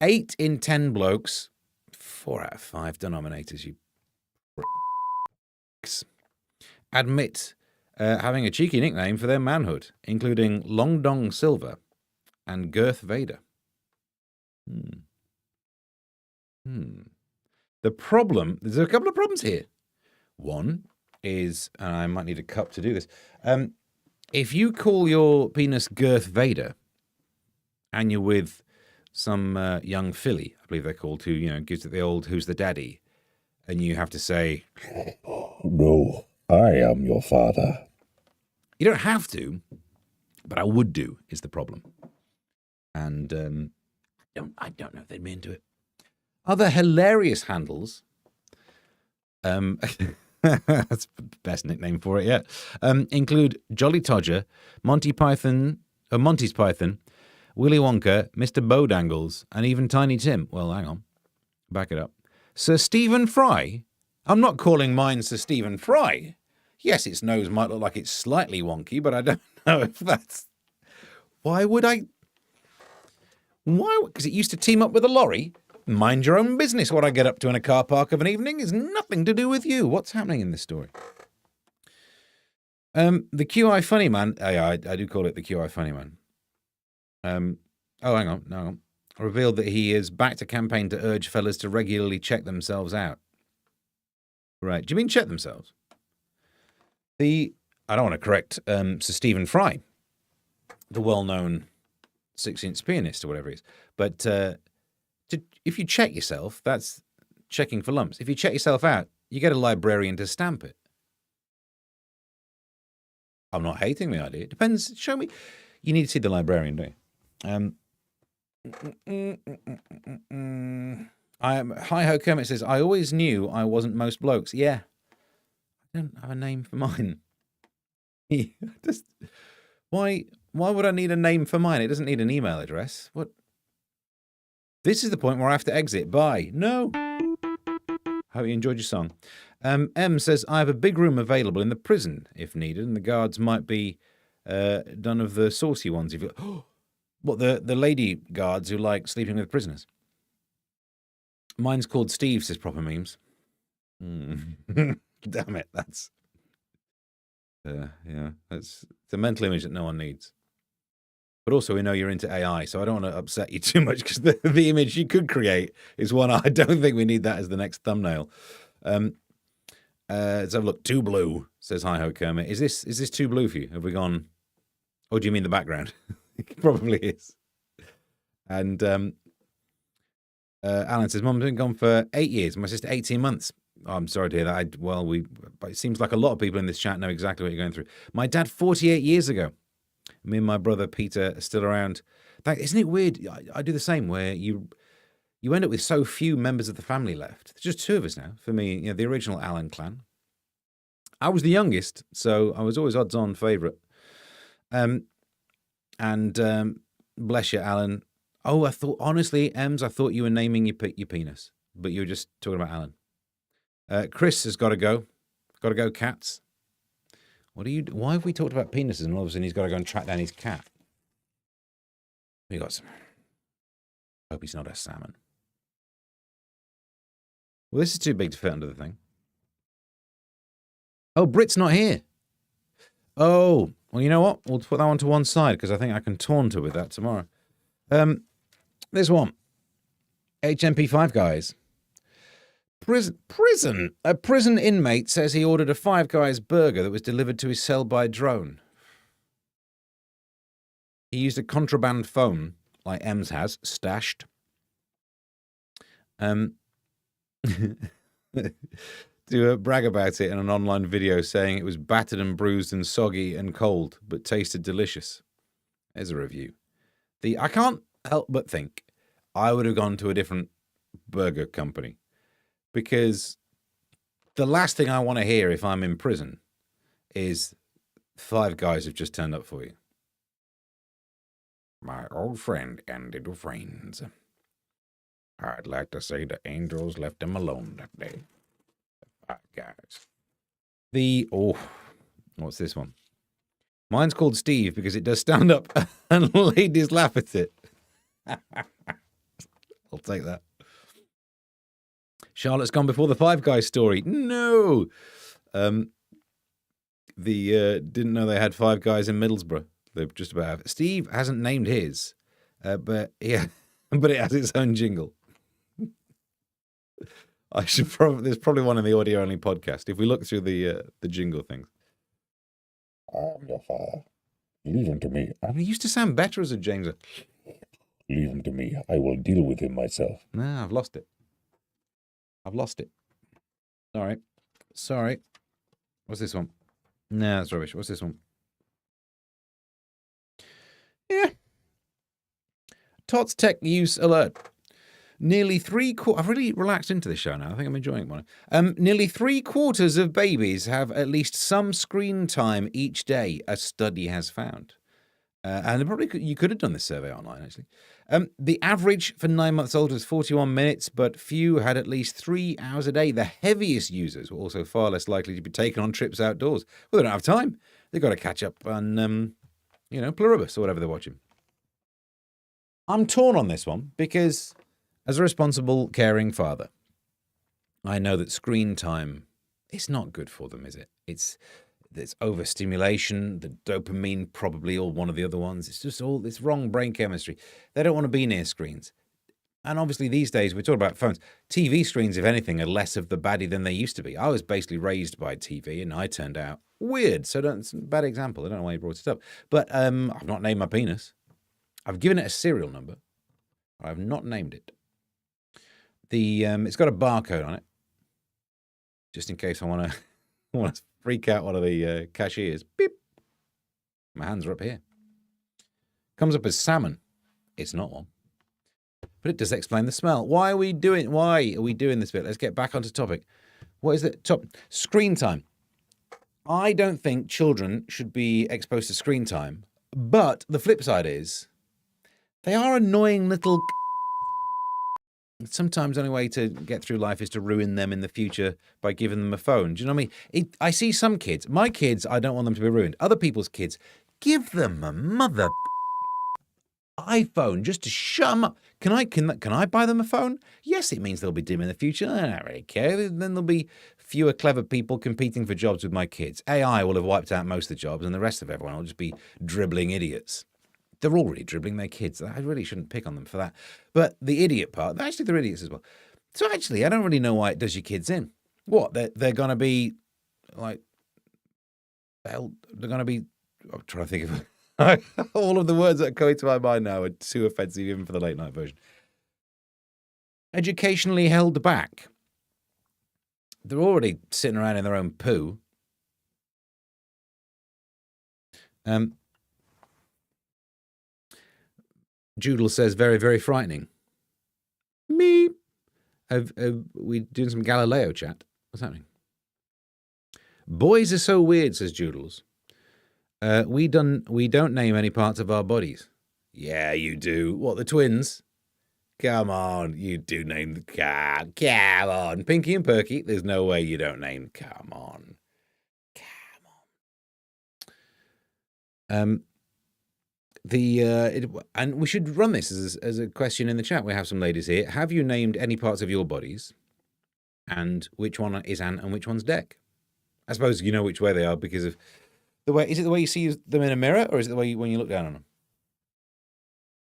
8 in 10 blokes, 4 out of 5 denominators, you pricks, admit having a cheeky nickname for their manhood, including Long Dong Silver and Girth Vader. The problem, there's a couple of problems here. One is, and I might need a cup to do this, if you call your penis Girth Vader and you're with some young filly, I believe they're called, who, gives it the old who's the daddy, and you have to say, No, I am your father. you don't have to, but I would do, is the problem. And I don't know if they'd be into it. Other hilarious handles, that's the best nickname for it yet, include Jolly Todger, Monty's Python, Willy Wonka, Mr. Bowdangles, and even Tiny Tim. Well, hang on. Back it up. Sir Stephen Fry? I'm not calling mine Sir Stephen Fry. Yes, its nose might look like it's slightly wonky, but I don't know if that's... Why would I... Why? Because it used to team up with a lorry? Mind your own business. What I get up to in a car park of an evening is nothing to do with you. What's happening in this story? The QI Funny Man. Yeah, I do call it the QI Funny Man. Hang on. Revealed that he is back to campaign to urge fellas to regularly check themselves out. Right. Do you mean check themselves? I don't want to correct Sir Stephen Fry, the well-known 6-inch pianist or whatever it is. But if you check yourself, that's checking for lumps. If you check yourself out, you get a librarian to stamp it. I'm not hating the idea. It depends. Show me. You need to see the librarian, don't you? Hi-Ho Kermit says, I always knew I wasn't most blokes. Yeah. I don't have a name for mine. Why would I need a name for mine? It doesn't need an email address. What? This is the point where I have to exit. Bye. No. Hope you enjoyed your song. M says, I have a big room available in the prison if needed, and the guards might be done of the saucy ones. If you, what, the lady guards who like sleeping with prisoners? Mine's called Steve, says Proper Memes. Damn it, that's... it's a mental image that no one needs. But also, we know you're into AI, so I don't want to upset you too much, because the image you could create is one I don't think we need that as the next thumbnail. Let's have a look. Too blue, says Hi-Ho Kermit. Is this too blue for you? Have we gone... Or do you mean the background? It probably is. And Alan says, Mum's been gone for 8 years. My sister, 18 months. Oh, I'm sorry to hear that. But it seems like a lot of people in this chat know exactly what you're going through. My dad, 48 years ago. Me and my brother Peter are still around. Isn't it weird? I do the same, where you end up with so few members of the family left. There's just 2 of us now. For me, the original Allen clan. I was the youngest, so I was always odds-on favourite. Bless you, Alan. Oh, I thought, honestly, Ems, I thought you were naming your penis, but you were just talking about Alan. Chris has got to go. Got to go, cats. Why have we talked about penises and all of a sudden he's got to go and track down his cat? We got some. Hope he's not a salmon. Well, this is too big to fit under the thing. Oh, Brit's not here. Oh, well, you know what? We'll put that one to one side because I think I can taunter with that tomorrow. This one. HMP5 guys. Prison. A prison inmate says he ordered a Five Guys burger that was delivered to his cell by drone. He used a contraband phone, like Ems has, stashed. To brag about it in an online video, saying it was battered and bruised and soggy and cold, but tasted delicious. There's a review. I can't help but think I would have gone to a different burger company. Because the last thing I want to hear if I'm in prison is Five Guys have just turned up for you. My old friend and little friends. I'd like to say the angels left him alone that day. The Five Guys. What's this one? Mine's called Steve because it does stand up and ladies laugh at it. I'll take that. Charlotte's gone before the Five Guys story. No. didn't know they had Five Guys in Middlesbrough. They're just about. Steve hasn't named his, but yeah, but it has its own jingle. I should probably. There's probably one in the audio only podcast. If we look through the jingle things, I am your father. Leave him to me. he used to sound better as a James. Leave him to me. I will deal with him myself. No, I've lost it. Sorry. What's this one? No, that's rubbish. What's this one? Yeah. Tots Tech Use Alert. Nearly I've really relaxed into this show now. I think I'm enjoying it more. Nearly 3/4 of babies have at least some screen time each day, a study has found. And you could have done this survey online, actually. The average for 9 months old was 41 minutes, but few had at least 3 hours a day. The heaviest users were also far less likely to be taken on trips outdoors. Well, they don't have time. They've got to catch up on, Pluribus or whatever they're watching. I'm torn on this one because, as a responsible, caring father, I know that screen time, it's not good for them, is it? It's overstimulation, the dopamine probably, or one of the other ones. It's just all this wrong brain chemistry. They don't want to be near screens. And obviously these days, we're talking about phones. TV screens, if anything, are less of the baddie than they used to be. I was basically raised by TV, and I turned out weird. So it's a bad example. I don't know why you brought it up. But I've not named my penis. I've given it a serial number. I have not named it. It's got a barcode on it, just in case I want to freak out one of the cashiers. Beep. My hands are up here. Comes up as salmon. It's not one. But it does explain the smell. Why are we doing this bit? Let's get back onto topic. What is it? Screen time. I don't think children should be exposed to screen time. But the flip side is, they are annoying little... Sometimes the only way to get through life is to ruin them in the future by giving them a phone. Do you know what I mean? I see some kids. My kids, I don't want them to be ruined. Other people's kids, give them a mother iPhone just to shut them up. Can I buy them a phone? Yes, it means they'll be dim in the future. I don't really care. Then there'll be fewer clever people competing for jobs with my kids. AI will have wiped out most of the jobs, and the rest of everyone will just be dribbling idiots. They're already dribbling their kids. I really shouldn't pick on them for that. But the idiot part, actually, they're idiots as well. So actually, I don't really know why it does your kids in. What? They're going to be like, they're going to be, I'm trying to think of all of the words that are coming to my mind now are too offensive even for the late night version. Educationally held back. They're already sitting around in their own poo. Joodle says, very, very frightening. Me. Have we doing some Galileo chat? What's happening? Boys are so weird, says Joodles. We don't name any parts of our bodies. Yeah, you do. What, the twins? Come on, you do name the car. Come on. Pinky and Perky, there's no way you don't name. Come on. And we should run this as a question in the chat. We have some ladies here. Have you named any parts of your bodies? And which one is Ant and which one's Deck? I suppose you know which way they are because of the way. Is it the way you see them in a mirror, or is it the way when you look down on them?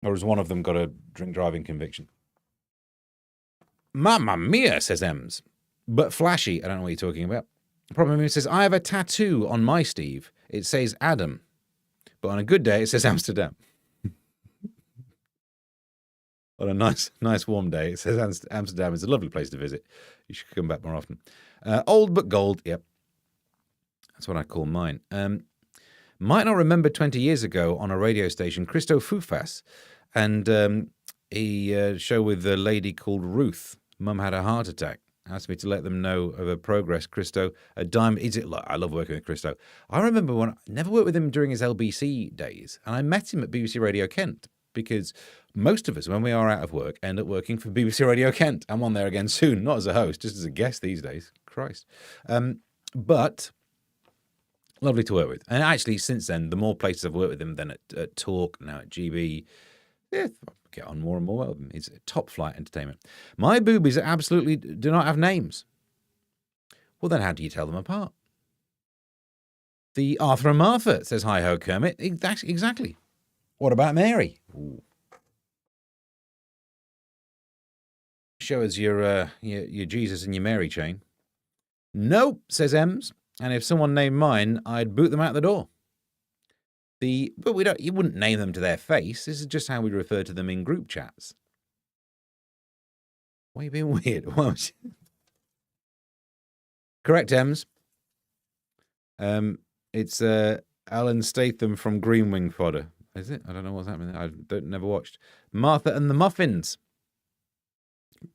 Or has one of them got a drink driving conviction? Mamma mia, says Ems. But flashy. I don't know what you're talking about. Problem is, says, I have a tattoo on my Steve. It says Adam. But on a good day, it says Amsterdam. On a nice warm day, it says Amsterdam is a lovely place to visit. You should come back more often. Old but gold, yep. That's what I call mine. Might not remember 20 years ago on a radio station, Christo Fufas, and a show with a lady called Ruth. Mum had a heart attack. Asked me to let them know of her progress. Christo, a dime. I love working with Christo. I remember when I never worked with him during his LBC days, and I met him at BBC Radio Kent because most of us, when we are out of work, end up working for BBC Radio Kent. I'm on there again soon, not as a host, just as a guest these days. Christ. But lovely to work with. And actually, since then, the more places I've worked with him than at Talk, now at GB, yeah, get on more and more well with him. It's top flight entertainment. My boobies absolutely do not have names. Well, then how do you tell them apart? The Arthur and Martha says, hi ho, Kermit. Exactly. What about Mary? Ooh. Show us your Jesus and your Mary chain. Nope, says Ems. And if someone named mine, I'd boot them out the door. But we don't. You wouldn't name them to their face. This is just how we refer to them in group chats. Why are you being weird? Correct, Ems. It's Alan Statham from Green Wing Fodder. Is it? I don't know what's happening. Never watched. Martha and the Muffins.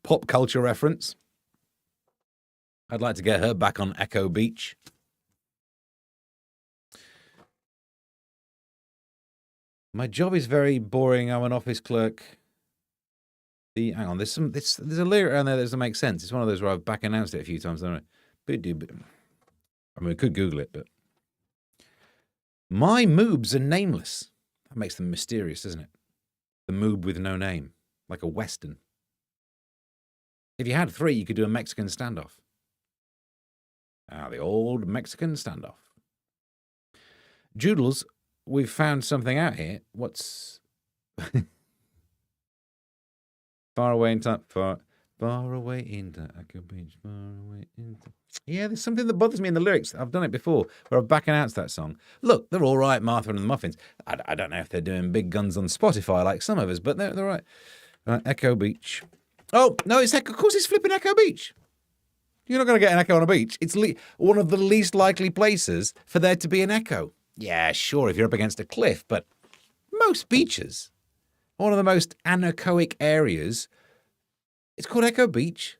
Pop culture reference. I'd like to get her back on Echo Beach. My job is very boring. I'm an office clerk. Hang on, there's a lyric around there that doesn't make sense. It's one of those where I've back announced it a few times. I mean, we could Google it, but my moobs are nameless. That makes them mysterious, doesn't it? The moob with no name, like a Western. If you had 3, you could do a Mexican standoff. The old Mexican standoff. Joodles, we've found something out here. What's far away in time? Far away into Echo Beach. Far away into. Yeah, there's something that bothers me in the lyrics. I've done it before, where I've back announced that song. Look, they're all right, Martha and the Muffins. I don't know if they're doing big guns on Spotify like some of us, but they're right. Echo Beach. Oh no, it's Echo. Of course, it's flipping Echo Beach. You're not going to get an echo on a beach. It's one of the least likely places for there to be an echo. Yeah, sure, if you're up against a cliff, but most beaches, one of the most anechoic areas, it's called Echo Beach.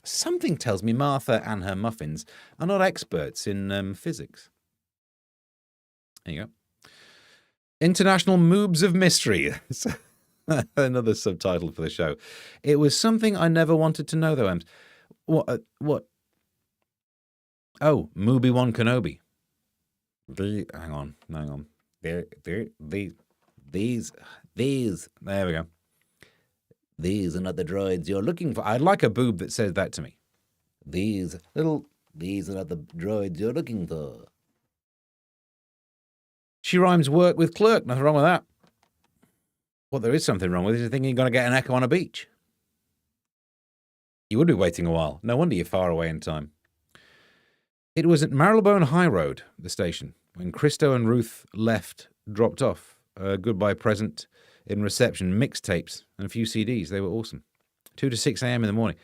Something tells me Martha and her muffins are not experts in physics. There you go. International Moobs of Mystery. Another subtitle for the show. It was something I never wanted to know, though, Ems. What? Oh, Mooby-Wan Kenobi. Hang on. These. There we go. These are not the droids you're looking for. I'd like a boob that says that to me. These are not the droids you're looking for. She rhymes work with clerk. Nothing wrong with that. What there is something wrong with is thinking you're going to get an echo on a beach. You would be waiting a while. No wonder you're far away in time. It was at Marylebone High Road, the station, when Christo and Ruth dropped off. A goodbye present in reception, mixtapes, and a few CDs. They were awesome. 2 to 6 a.m. in the morning.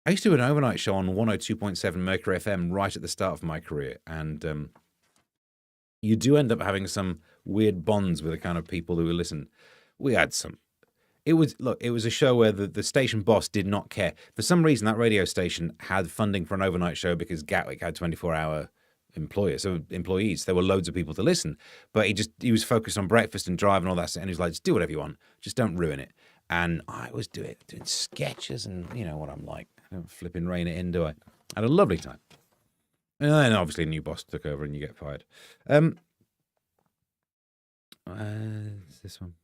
I used to do an overnight show on 102.7 Mercury FM right at the start of my career, and you do end up having some weird bonds with the kind of people who listen. We had some. It was a show where the station boss did not care. For some reason, that radio station had funding for an overnight show because Gatwick had 24-hour employees. There were loads of people to listen, but he was focused on breakfast and drive and all that, and he was like, just do whatever you want, just don't ruin it. And I was doing sketches, and you know what I'm like. I don't flipping rein it in, do I? I had a lovely time. And then obviously a new boss took over and you get fired. This one.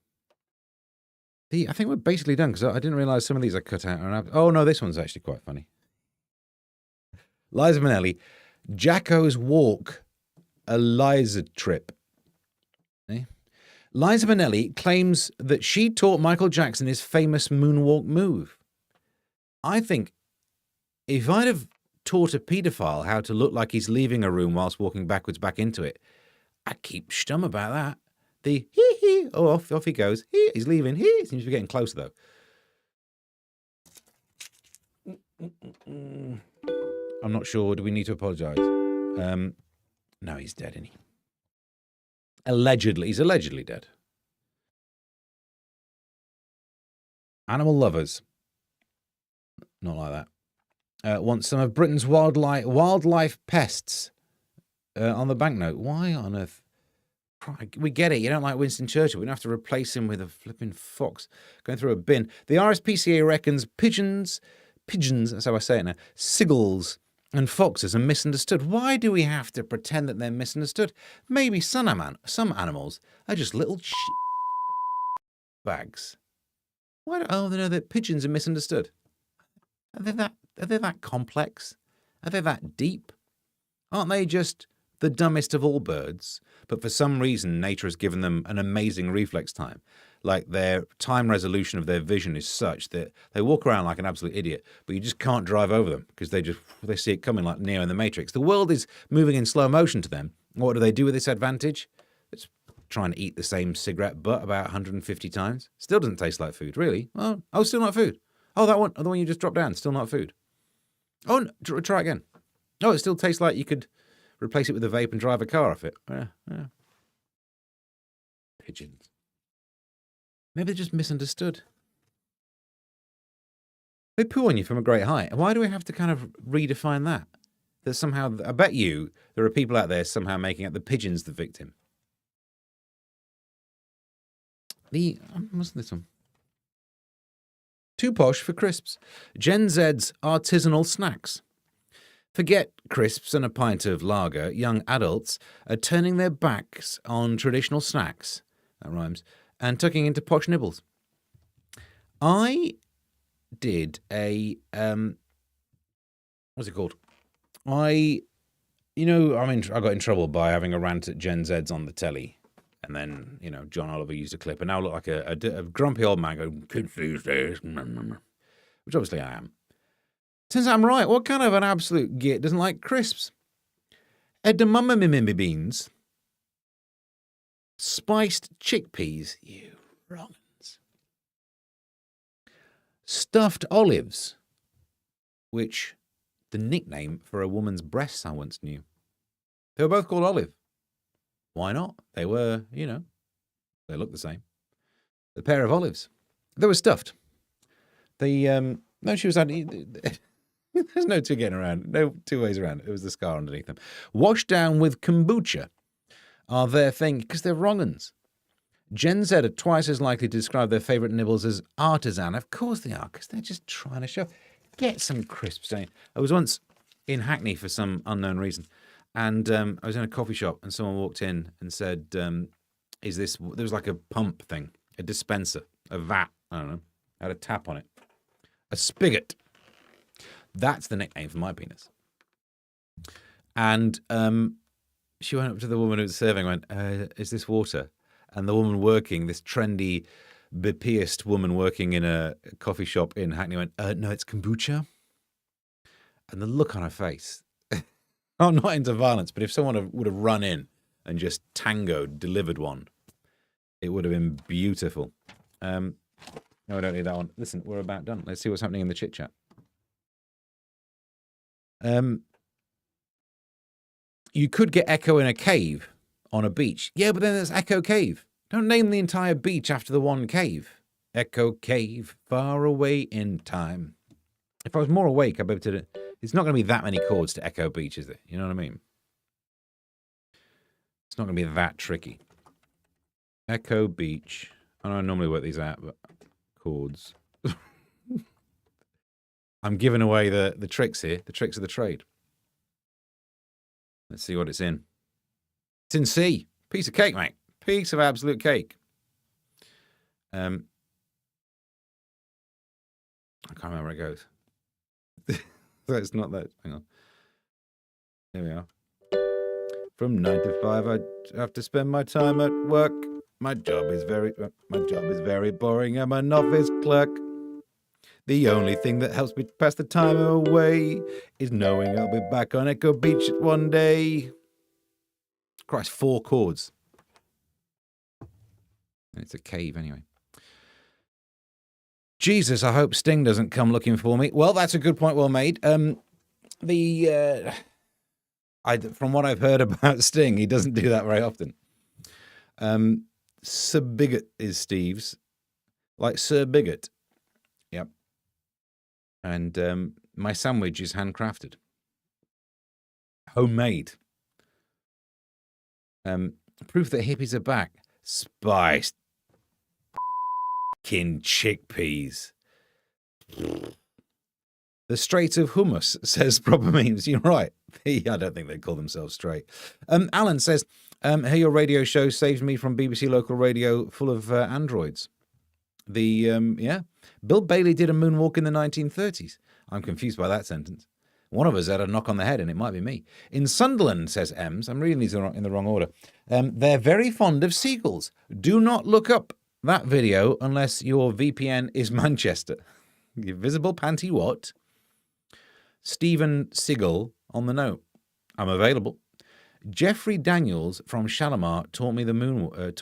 I think we're basically done because I didn't realise some of these I cut out. Oh no, this one's actually quite funny. Liza Minnelli, Jacko's Walk, a Liza Trip. Liza Minnelli claims that she taught Michael Jackson his famous moonwalk move. I think if I'd have taught a paedophile how to look like he's leaving a room whilst walking backwards back into it, I'd keep stum about that. The hee-hee, oh, off he goes. He's leaving. Seems to be getting closer, though. I'm not sure. Do we need to apologise? No, he's dead, isn't he? Allegedly. He's allegedly dead. Animal lovers. Not like that. Want some of Britain's wildlife pests on the banknote. Why on earth? We get it. You don't like Winston Churchill. We don't have to replace him with a flipping fox going through a bin. The RSPCA reckons pigeons, that's how I say it now, seagulls and foxes are misunderstood. Why do we have to pretend that they're misunderstood? Maybe some animals are just little bags. Why? Oh, they know that pigeons are misunderstood. Are they that complex? Are they that deep? Aren't they just the dumbest of all birds? But for some reason, nature has given them an amazing reflex time. Like their time resolution of their vision is such that they walk around like an absolute idiot, but you just can't drive over them because they see it coming like Neo in the Matrix. The world is moving in slow motion to them. What do they do with this advantage? It's trying to eat the same cigarette butt about 150 times. Still doesn't taste like food, really. Oh, still not food. Oh, that one, the one you just dropped down, still not food. Oh, no, try again. Oh, it still tastes like you could replace it with a vape and drive a car off it. Yeah. Pigeons. Maybe they just misunderstood. They poo on you from a great height. Why do we have to kind of redefine that? That somehow, I bet you there are people out there somehow making out the pigeon's the victim. What's this one? Too posh for crisps. Gen Z's artisanal snacks. Forget crisps and a pint of lager. Young adults are turning their backs on traditional snacks. That rhymes. And tucking into posh nibbles. I did a what's it called? I got in trouble by having a rant at Gen Z's on the telly, and then John Oliver used a clip, and now I look like a grumpy old man going, "Kids these days," which obviously I am. Turns out I'm right. What kind of an absolute git doesn't like crisps? Edamame beans. Spiced chickpeas, you wrong'uns. Stuffed olives, which the nickname for a woman's breasts I once knew. They were both called Olive. Why not? They were, they look the same. A pair of olives. They were stuffed. She was there's no two getting around, no two ways around it. It was the scar underneath them. Washed down with kombucha are their thing because they're wrong'uns. Gen Z are twice as likely to describe their favourite nibbles as artisan. Of course they are, because they're just trying to show. Get some crisps. I was once in Hackney for some unknown reason, and I was in a coffee shop, and someone walked in and said, there was like a pump thing, a dispenser, a vat, I don't know, had a tap on it. A spigot. That's the nickname for my penis. And she went up to the woman who was serving and went, is this water? And the woman working, this trendy, be-pierced woman working in a coffee shop in Hackney went, no, it's kombucha. And the look on her face, I'm not into violence, but if someone would have run in and just tangoed, delivered one, it would have been beautiful. No, I don't need that one. Listen, we're about done. Let's see what's happening in the chit-chat. You could get Echo in a cave on a beach. Yeah, but then there's Echo Cave. Don't name the entire beach after the one cave. Echo Cave, far away in time. If I was more awake, I'd be able to... It's not going to be that many chords to Echo Beach, is it? You know what I mean? It's not going to be that tricky. Echo Beach. I don't normally work these out, but chords. I'm giving away the tricks here, the tricks of the trade. Let's see what it's in. It's in C. Piece of cake, mate. Piece of absolute cake. I can't remember where it goes. So it's not that. Hang on. Here we are. From 9 to 5, I have to spend my time at work. My job is very boring. I'm an office clerk. The only thing that helps me pass the time away is knowing I'll be back on Echo Beach one day. Christ, 4 chords. And it's a cave anyway. Jesus, I hope Sting doesn't come looking for me. Well, that's a good point well made. From what I've heard about Sting, he doesn't do that very often. Sir Bigot is Steve's. Like Sir Bigot. Yep. And my sandwich is handcrafted. Homemade. Proof that hippies are back. Spiced chickpeas. The Strait of Hummus, says Proper Memes. You're right. I don't think they call themselves straight. Alan says, hey, your radio show saves me from BBC local radio full of androids. Yeah. Bill Bailey did a moonwalk in the 1930s. I'm confused by that sentence. One of us had a knock on the head, and it might be me. In Sunderland, says Ems, I'm reading these in the wrong order. They're very fond of seagulls. Do not look up that video unless your VPN is Manchester. Your visible panty what? Stephen Seagull on the note. I'm available. Jeffrey Daniels from Shalimar taught me him moonwalk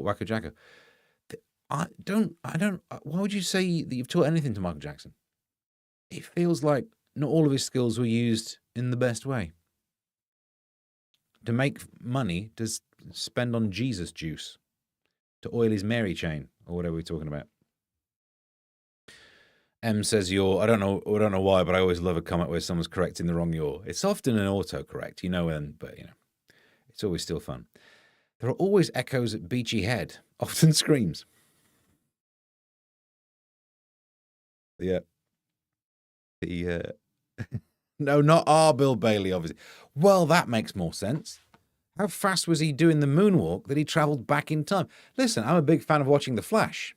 wacka jacka. I don't. Why would you say that you've taught anything to Michael Jackson? It feels like not all of his skills were used in the best way. To make money, to spend on Jesus juice, to oil his Mary chain, or whatever we're talking about. M says I don't know why, but I always love a comment where someone's correcting the wrong yaw. It's often an autocorrect, but it's always still fun. There are always echoes at Beachy Head, often screams. Yeah. No, not our Bill Bailey, obviously. Well, that makes more sense. How fast was he doing the moonwalk that he travelled back in time? Listen, I'm a big fan of watching The Flash.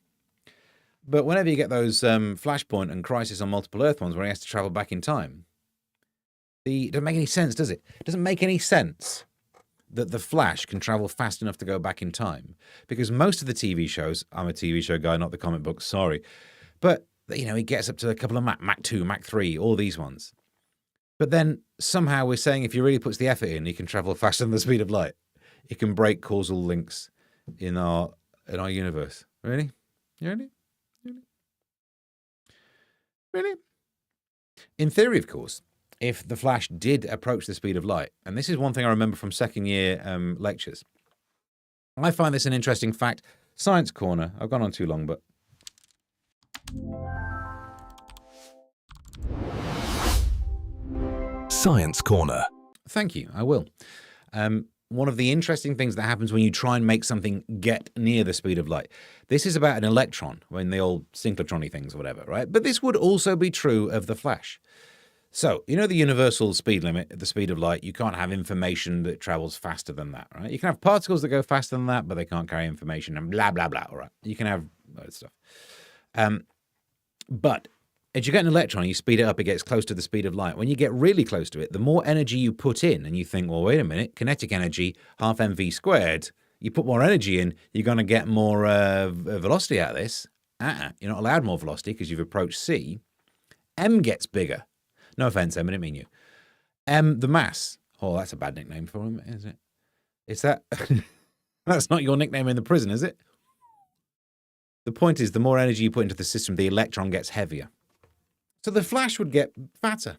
But whenever you get those Flashpoint and Crisis on Multiple Earth ones where he has to travel back in time, it doesn't make any sense, does it? It doesn't make any sense that the Flash can travel fast enough to go back in time. Because most of the TV shows, I'm a TV show guy, not the comic book, sorry. But, he gets up to a couple of Mach 2, Mach 3, all these ones. But then somehow we're saying if he really puts the effort in, he can travel faster than the speed of light. He can break causal links in our universe. Really? Really? In theory, of course, if the Flash did approach the speed of light, and this is one thing I remember from second year lectures, I find this an interesting fact. Science Corner. I've gone on too long, but... Science Corner. Thank you, I will. One of the interesting things that happens when you try and make something get near the speed of light. This is about an electron, when the old synchrotron-y things or whatever, right? But this would also be true of the Flash. So, the universal speed limit at the speed of light, you can't have information that travels faster than that, right? You can have particles that go faster than that, but they can't carry information and blah, blah, blah, all right? You can have other stuff. But as you get an electron, you speed it up, it gets close to the speed of light. When you get really close to it, the more energy you put in, and you think, well, wait a minute, kinetic energy, half mv squared, you put more energy in, you're going to get more velocity out of this. You're not allowed more velocity because you've approached C. M gets bigger. No offense, M, I didn't mean you. M, the mass. Oh, that's a bad nickname for him, is it? Is that... That's not your nickname in the prison, is it? The point is, the more energy you put into the system, the electron gets heavier. So the Flash would get fatter.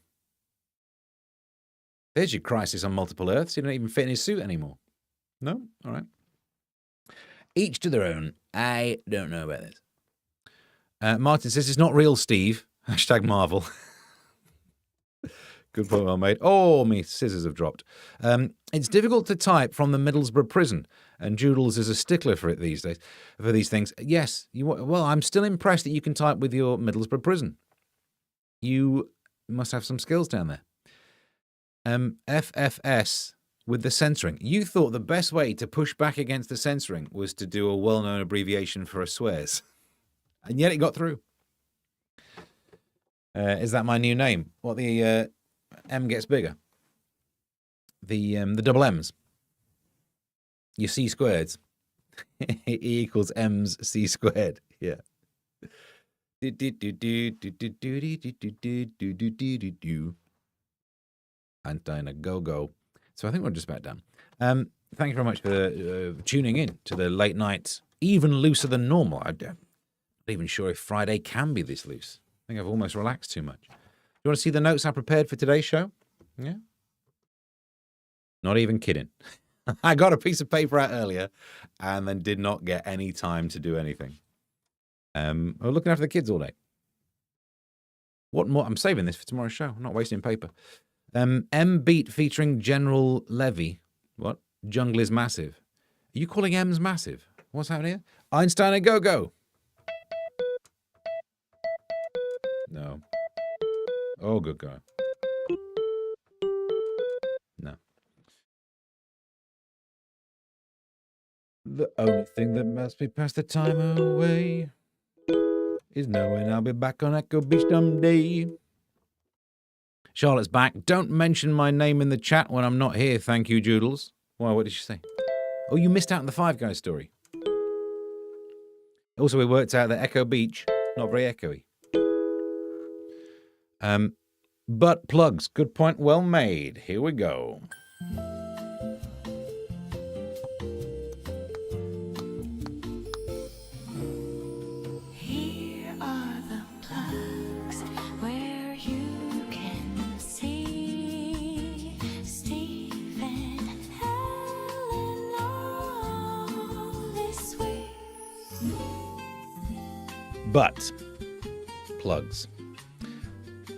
There's your Crisis on Multiple Earths. He don't even fit in his suit anymore. No? All right. Each to their own. I don't know about this. Martin says, it's not real, Steve. Hashtag Marvel. Good point, well made. Oh, me scissors have dropped. It's difficult to type from the Middlesbrough prison, and Joodles is a stickler for it these days, for these things. Yes, well, I'm still impressed that you can type with your Middlesbrough prison. You must have some skills down there. FFS with the censoring. You thought the best way to push back against the censoring was to do a well-known abbreviation for a swears. And yet it got through. Is that my new name? What, the M gets bigger? The double M's. Your C squareds. E equals M's C squared. Yeah. Einstein a go-go. So I think we're just about done. Thank you very much for tuning in to the late night, even looser than normal. I'm not even sure if Friday can be this loose. I think I've almost relaxed too much. You want to see the notes I prepared for today's show? Yeah. Not even kidding. I got a piece of paper out earlier and then did not get any time to do anything. I'm looking after the kids all day. What more? I'm saving this for tomorrow's show. I'm not wasting paper. M Beat featuring General Levy. What? Jungle is massive. Are you calling M's massive? What's happening here? Einstein a go-go. No. Oh, good guy. No. The only thing that must be past the time away is knowing I'll be back on Echo Beach someday. Charlotte's back. Don't mention my name in the chat when I'm not here. Thank you, Joodles. Why, what did she say? Oh, you missed out on the Five Guys story. Also, we worked out that Echo Beach, not very echoey. But plugs, good point, well made. Here we go. Here are the plugs where you can see Steve and Helen all this week. But plugs.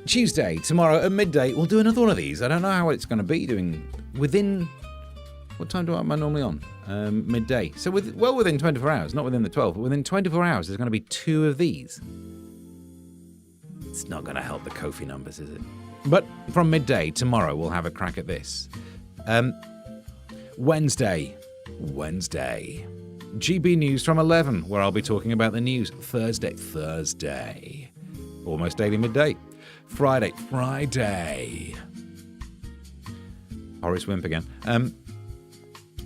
Tuesday, tomorrow at midday, we'll do another one of these. I don't know how it's going to be doing within... What time am I normally on? Midday. So within 24 hours, not within the 12, but within 24 hours, there's going to be 2 of these. It's not going to help the Ko-fi numbers, is it? But from midday, tomorrow, we'll have a crack at this. Wednesday. GB News from 11, where I'll be talking about the news. Thursday. Almost daily midday. Friday. Horace Wimp again.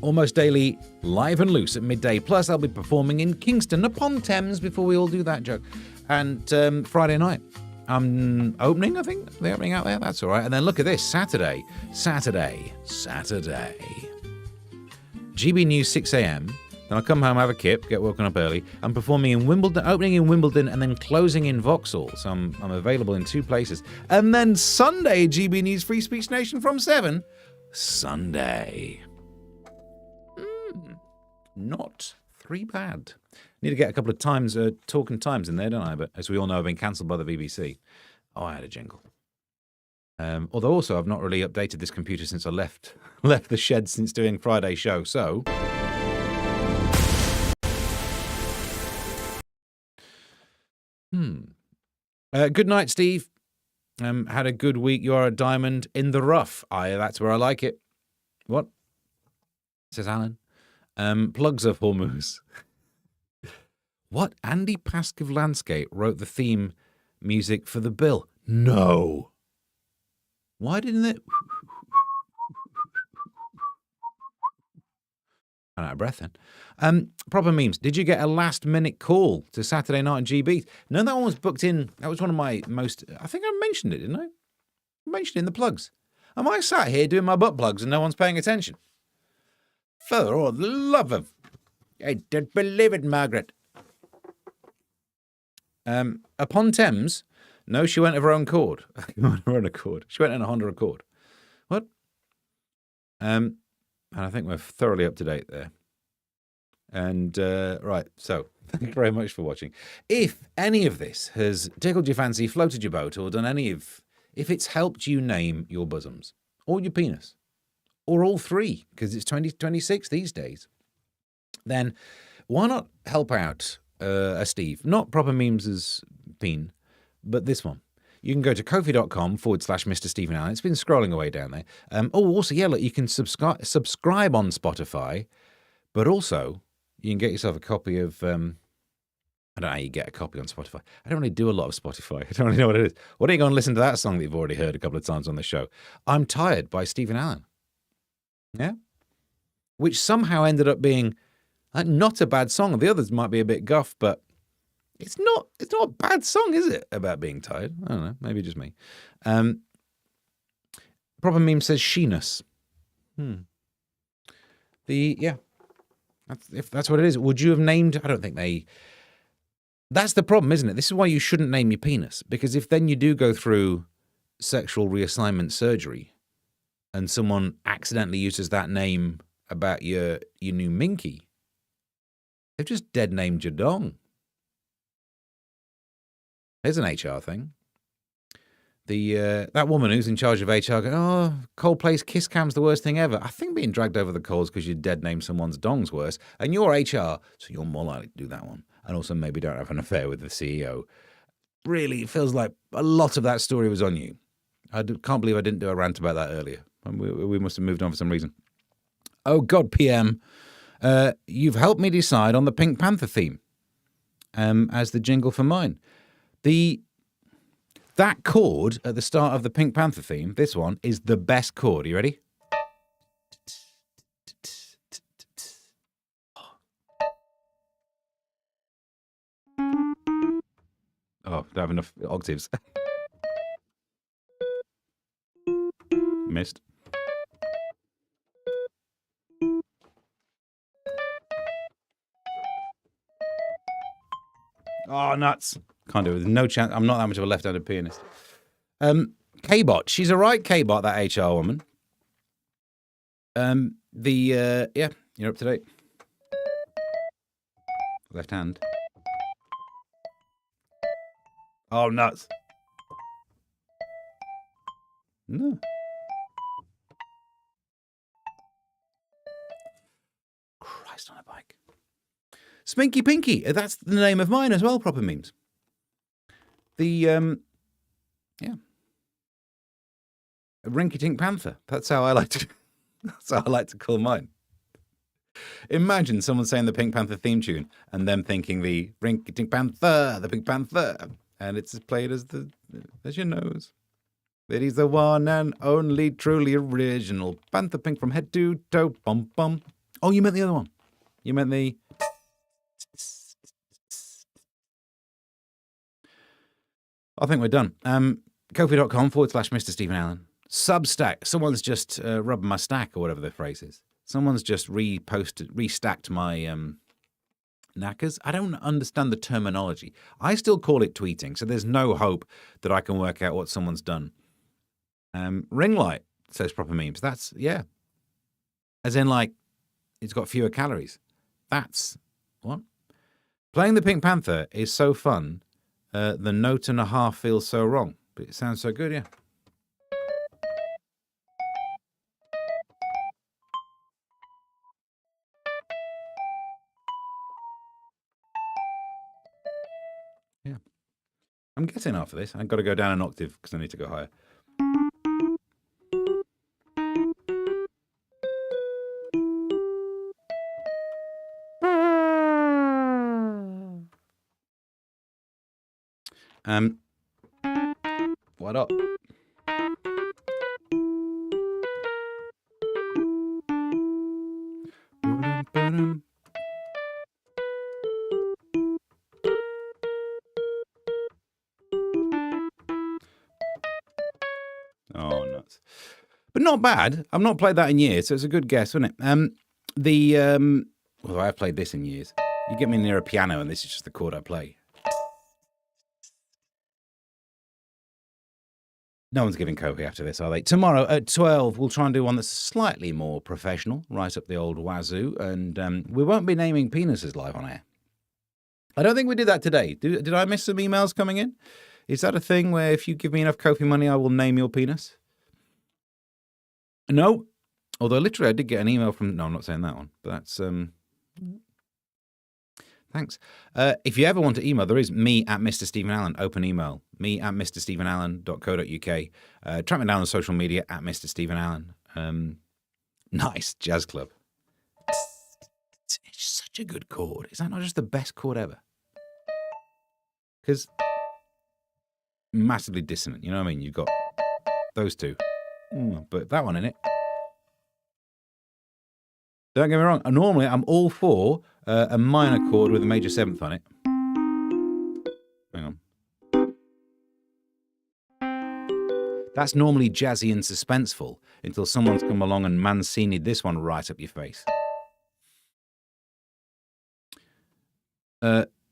Almost daily live and loose at midday. Plus, I'll be performing in Kingston upon Thames before we all do that joke. And Friday night, I'm opening, I think. They're opening out there. That's all right. And then look at this. Saturday. GB News 6 a.m. Then I'll come home, have a kip, get woken up early. I'm performing in Wimbledon, opening in Wimbledon, and then closing in Vauxhall. So I'm available in 2 places. And then Sunday, GB News Free Speech Nation from 7. Sunday. Not 3 bad. Need to get a couple of times, talking times in there, don't I? But as we all know, I've been cancelled by the BBC. Oh, I had a jingle. Although also I've not really updated this computer since I left the shed since doing Friday's show. So... good night, Steve. Had a good week. You are a diamond in the rough. That's where I like it. What? Says Alan. Plugs of Hormuz. What? Andy Pascoe Landscape wrote the theme music for the bill. No. Why didn't it? I'm out of breath then. Proper memes. Did you get a last minute call to Saturday night on GB? No, that one was booked in. That was one of my most... I think I mentioned it, didn't I? I mentioned it in the plugs. Am I sat here doing my butt plugs and no one's paying attention? For all the love of... I don't believe it, Margaret. Upon Thames... No, she went of her own accord. On her own accord. She went in a Honda Accord. What? And I think we're thoroughly up to date there. And, right, so, thank you very much for watching. If any of this has tickled your fancy, floated your boat, or done any of... If it's helped you name your bosoms, or your penis, or all 3, because it's 2026 these days, then why not help out a Steve? Not Proper Memes' peen, but this one. You can go to kofi.com/Mr. Stephen Allen. It's been scrolling away down there. Also, yeah, look, you can subscribe on Spotify, but also you can get yourself a copy of... I don't know how you get a copy on Spotify. I don't really do a lot of Spotify. I don't really know what it is. What are you going to listen to that song that you've already heard a couple of times on the show? I'm Tired by Stephen Allen. Yeah? Which somehow ended up being not a bad song. The others might be a bit guff, but it's not a bad song, is it, about being tired? I don't know. Maybe just me. Proper Meme says sheeness. If that's what it is. Would you have named... I don't think they... That's the problem, isn't it? This is why you shouldn't name your penis. Because if then you do go through sexual reassignment surgery and someone accidentally uses that name about your new minky, they've just dead named your dong. Here's an HR thing. That woman who's in charge of HR going, oh, Coldplay's Kiss Cam's the worst thing ever. I think being dragged over the coals because you dead named someone's dong's worse. And you're HR, so you're more likely to do that one. And also maybe don't have an affair with the CEO. Really, it feels like a lot of that story was on you. Can't believe I didn't do a rant about that earlier. We must have moved on for some reason. Oh, God, PM. You've helped me decide on the Pink Panther theme as the jingle for mine. The That chord at the start of the Pink Panther theme, this one, is the best chord. Are you ready? Oh, don't have enough octaves. Missed. Oh, nuts. Can't do it. There's no chance. I'm not that much of a left-handed pianist. K-Bot. She's a right K-Bot, that HR woman. Yeah, you're up to date. Left hand. Oh, nuts. No. Christ on a bike. Spinky Pinky. That's the name of mine as well, proper memes. Yeah. Rinky Tink Panther. That's how I like to call mine. Imagine someone saying the Pink Panther theme tune and them thinking the Rinky Tink Panther, the Pink Panther, and it's played as your nose. That he's the one and only truly original Panther Pink from head to toe. Bum bum. Oh, you meant the other one. You meant the. I think we're done. Ko-fi.com/Mr. Stephen Allen. Substack. Someone's just rubbed my stack, or whatever the phrase is. Someone's just restacked my knackers. I don't understand the terminology. I still call it tweeting, so there's no hope that I can work out what someone's done. Ring light, says proper memes. That's, yeah. As in, like, it's got fewer calories. That's, what? Playing the Pink Panther is so fun, the note and a half feels so wrong. But it sounds so good, yeah. Yeah. I'm getting after this. I've got to go down an octave because I need to go higher. What up? Oh, nuts. But not bad. I've not played that in years, so it's a good guess, wasn't it? Well, I've played this in years. You get me near a piano and this is just the chord I play. No one's giving Kobe after this, are they? Tomorrow at 12, we'll try and do one that's slightly more professional, right up the old wazoo, and we won't be naming penises live on air. I don't think we did that today. Did I miss some emails coming in? Is that a thing where if you give me enough Kofi money, I will name your penis? No. Although literally I did get an email from... No, I'm not saying that one. But that's... Thanks. If you ever want to email, there is me at Mr. Stephen Allen, open email. Me at mrstephenallen.co.uk. Track me down on social media at Mr. Stephen Allen. Nice. Jazz Club. It's such a good chord. Is that not just the best chord ever? Because massively dissonant, you know what I mean? You've got those two. But that one in it. Don't get me wrong. Normally, I'm all for a minor chord with a major seventh on it. Hang on. That's normally jazzy and suspenseful until someone's come along and Mancini'd this one right up your face.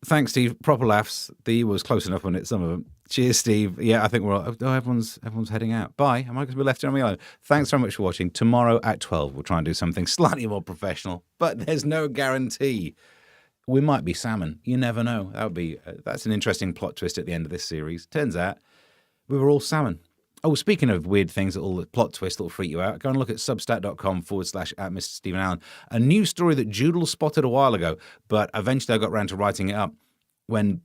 Thanks, Steve. Proper laughs. The was close enough on it, some of them. Cheers, Steve. Yeah, I think we're all... Oh, everyone's heading out. Bye. Am I going to be left here on my own? Thanks very much for watching. Tomorrow at 12, we'll try and do something slightly more professional, but there's no guarantee. We might be salmon. You never know. That would be... that's an interesting plot twist at the end of this series. Turns out we were all salmon. Oh, speaking of weird things that'll plot twist that'll freak you out, go and look at substack.com/@Mr. Stephen Allen. A new story that Joodle spotted a while ago, but eventually I got around to writing it up when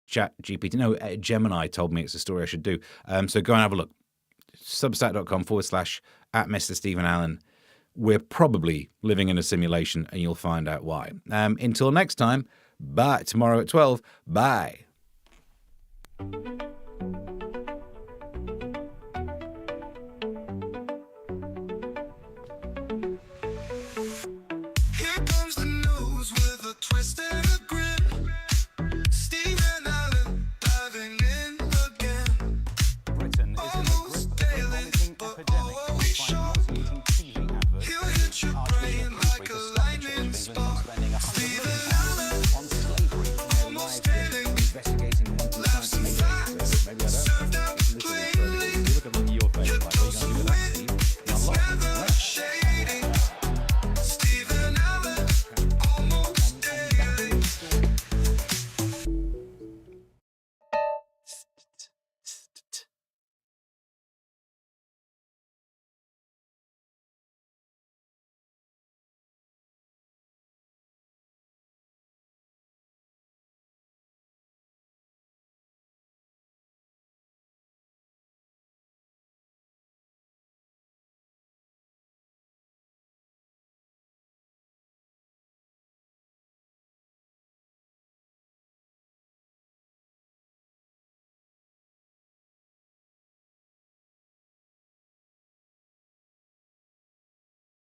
Gemini told me it's a story I should do. So go and have a look. Substack.com/@Mr. Stephen Allen. We're probably living in a simulation and you'll find out why. Until next time, bye. Tomorrow at 12, bye.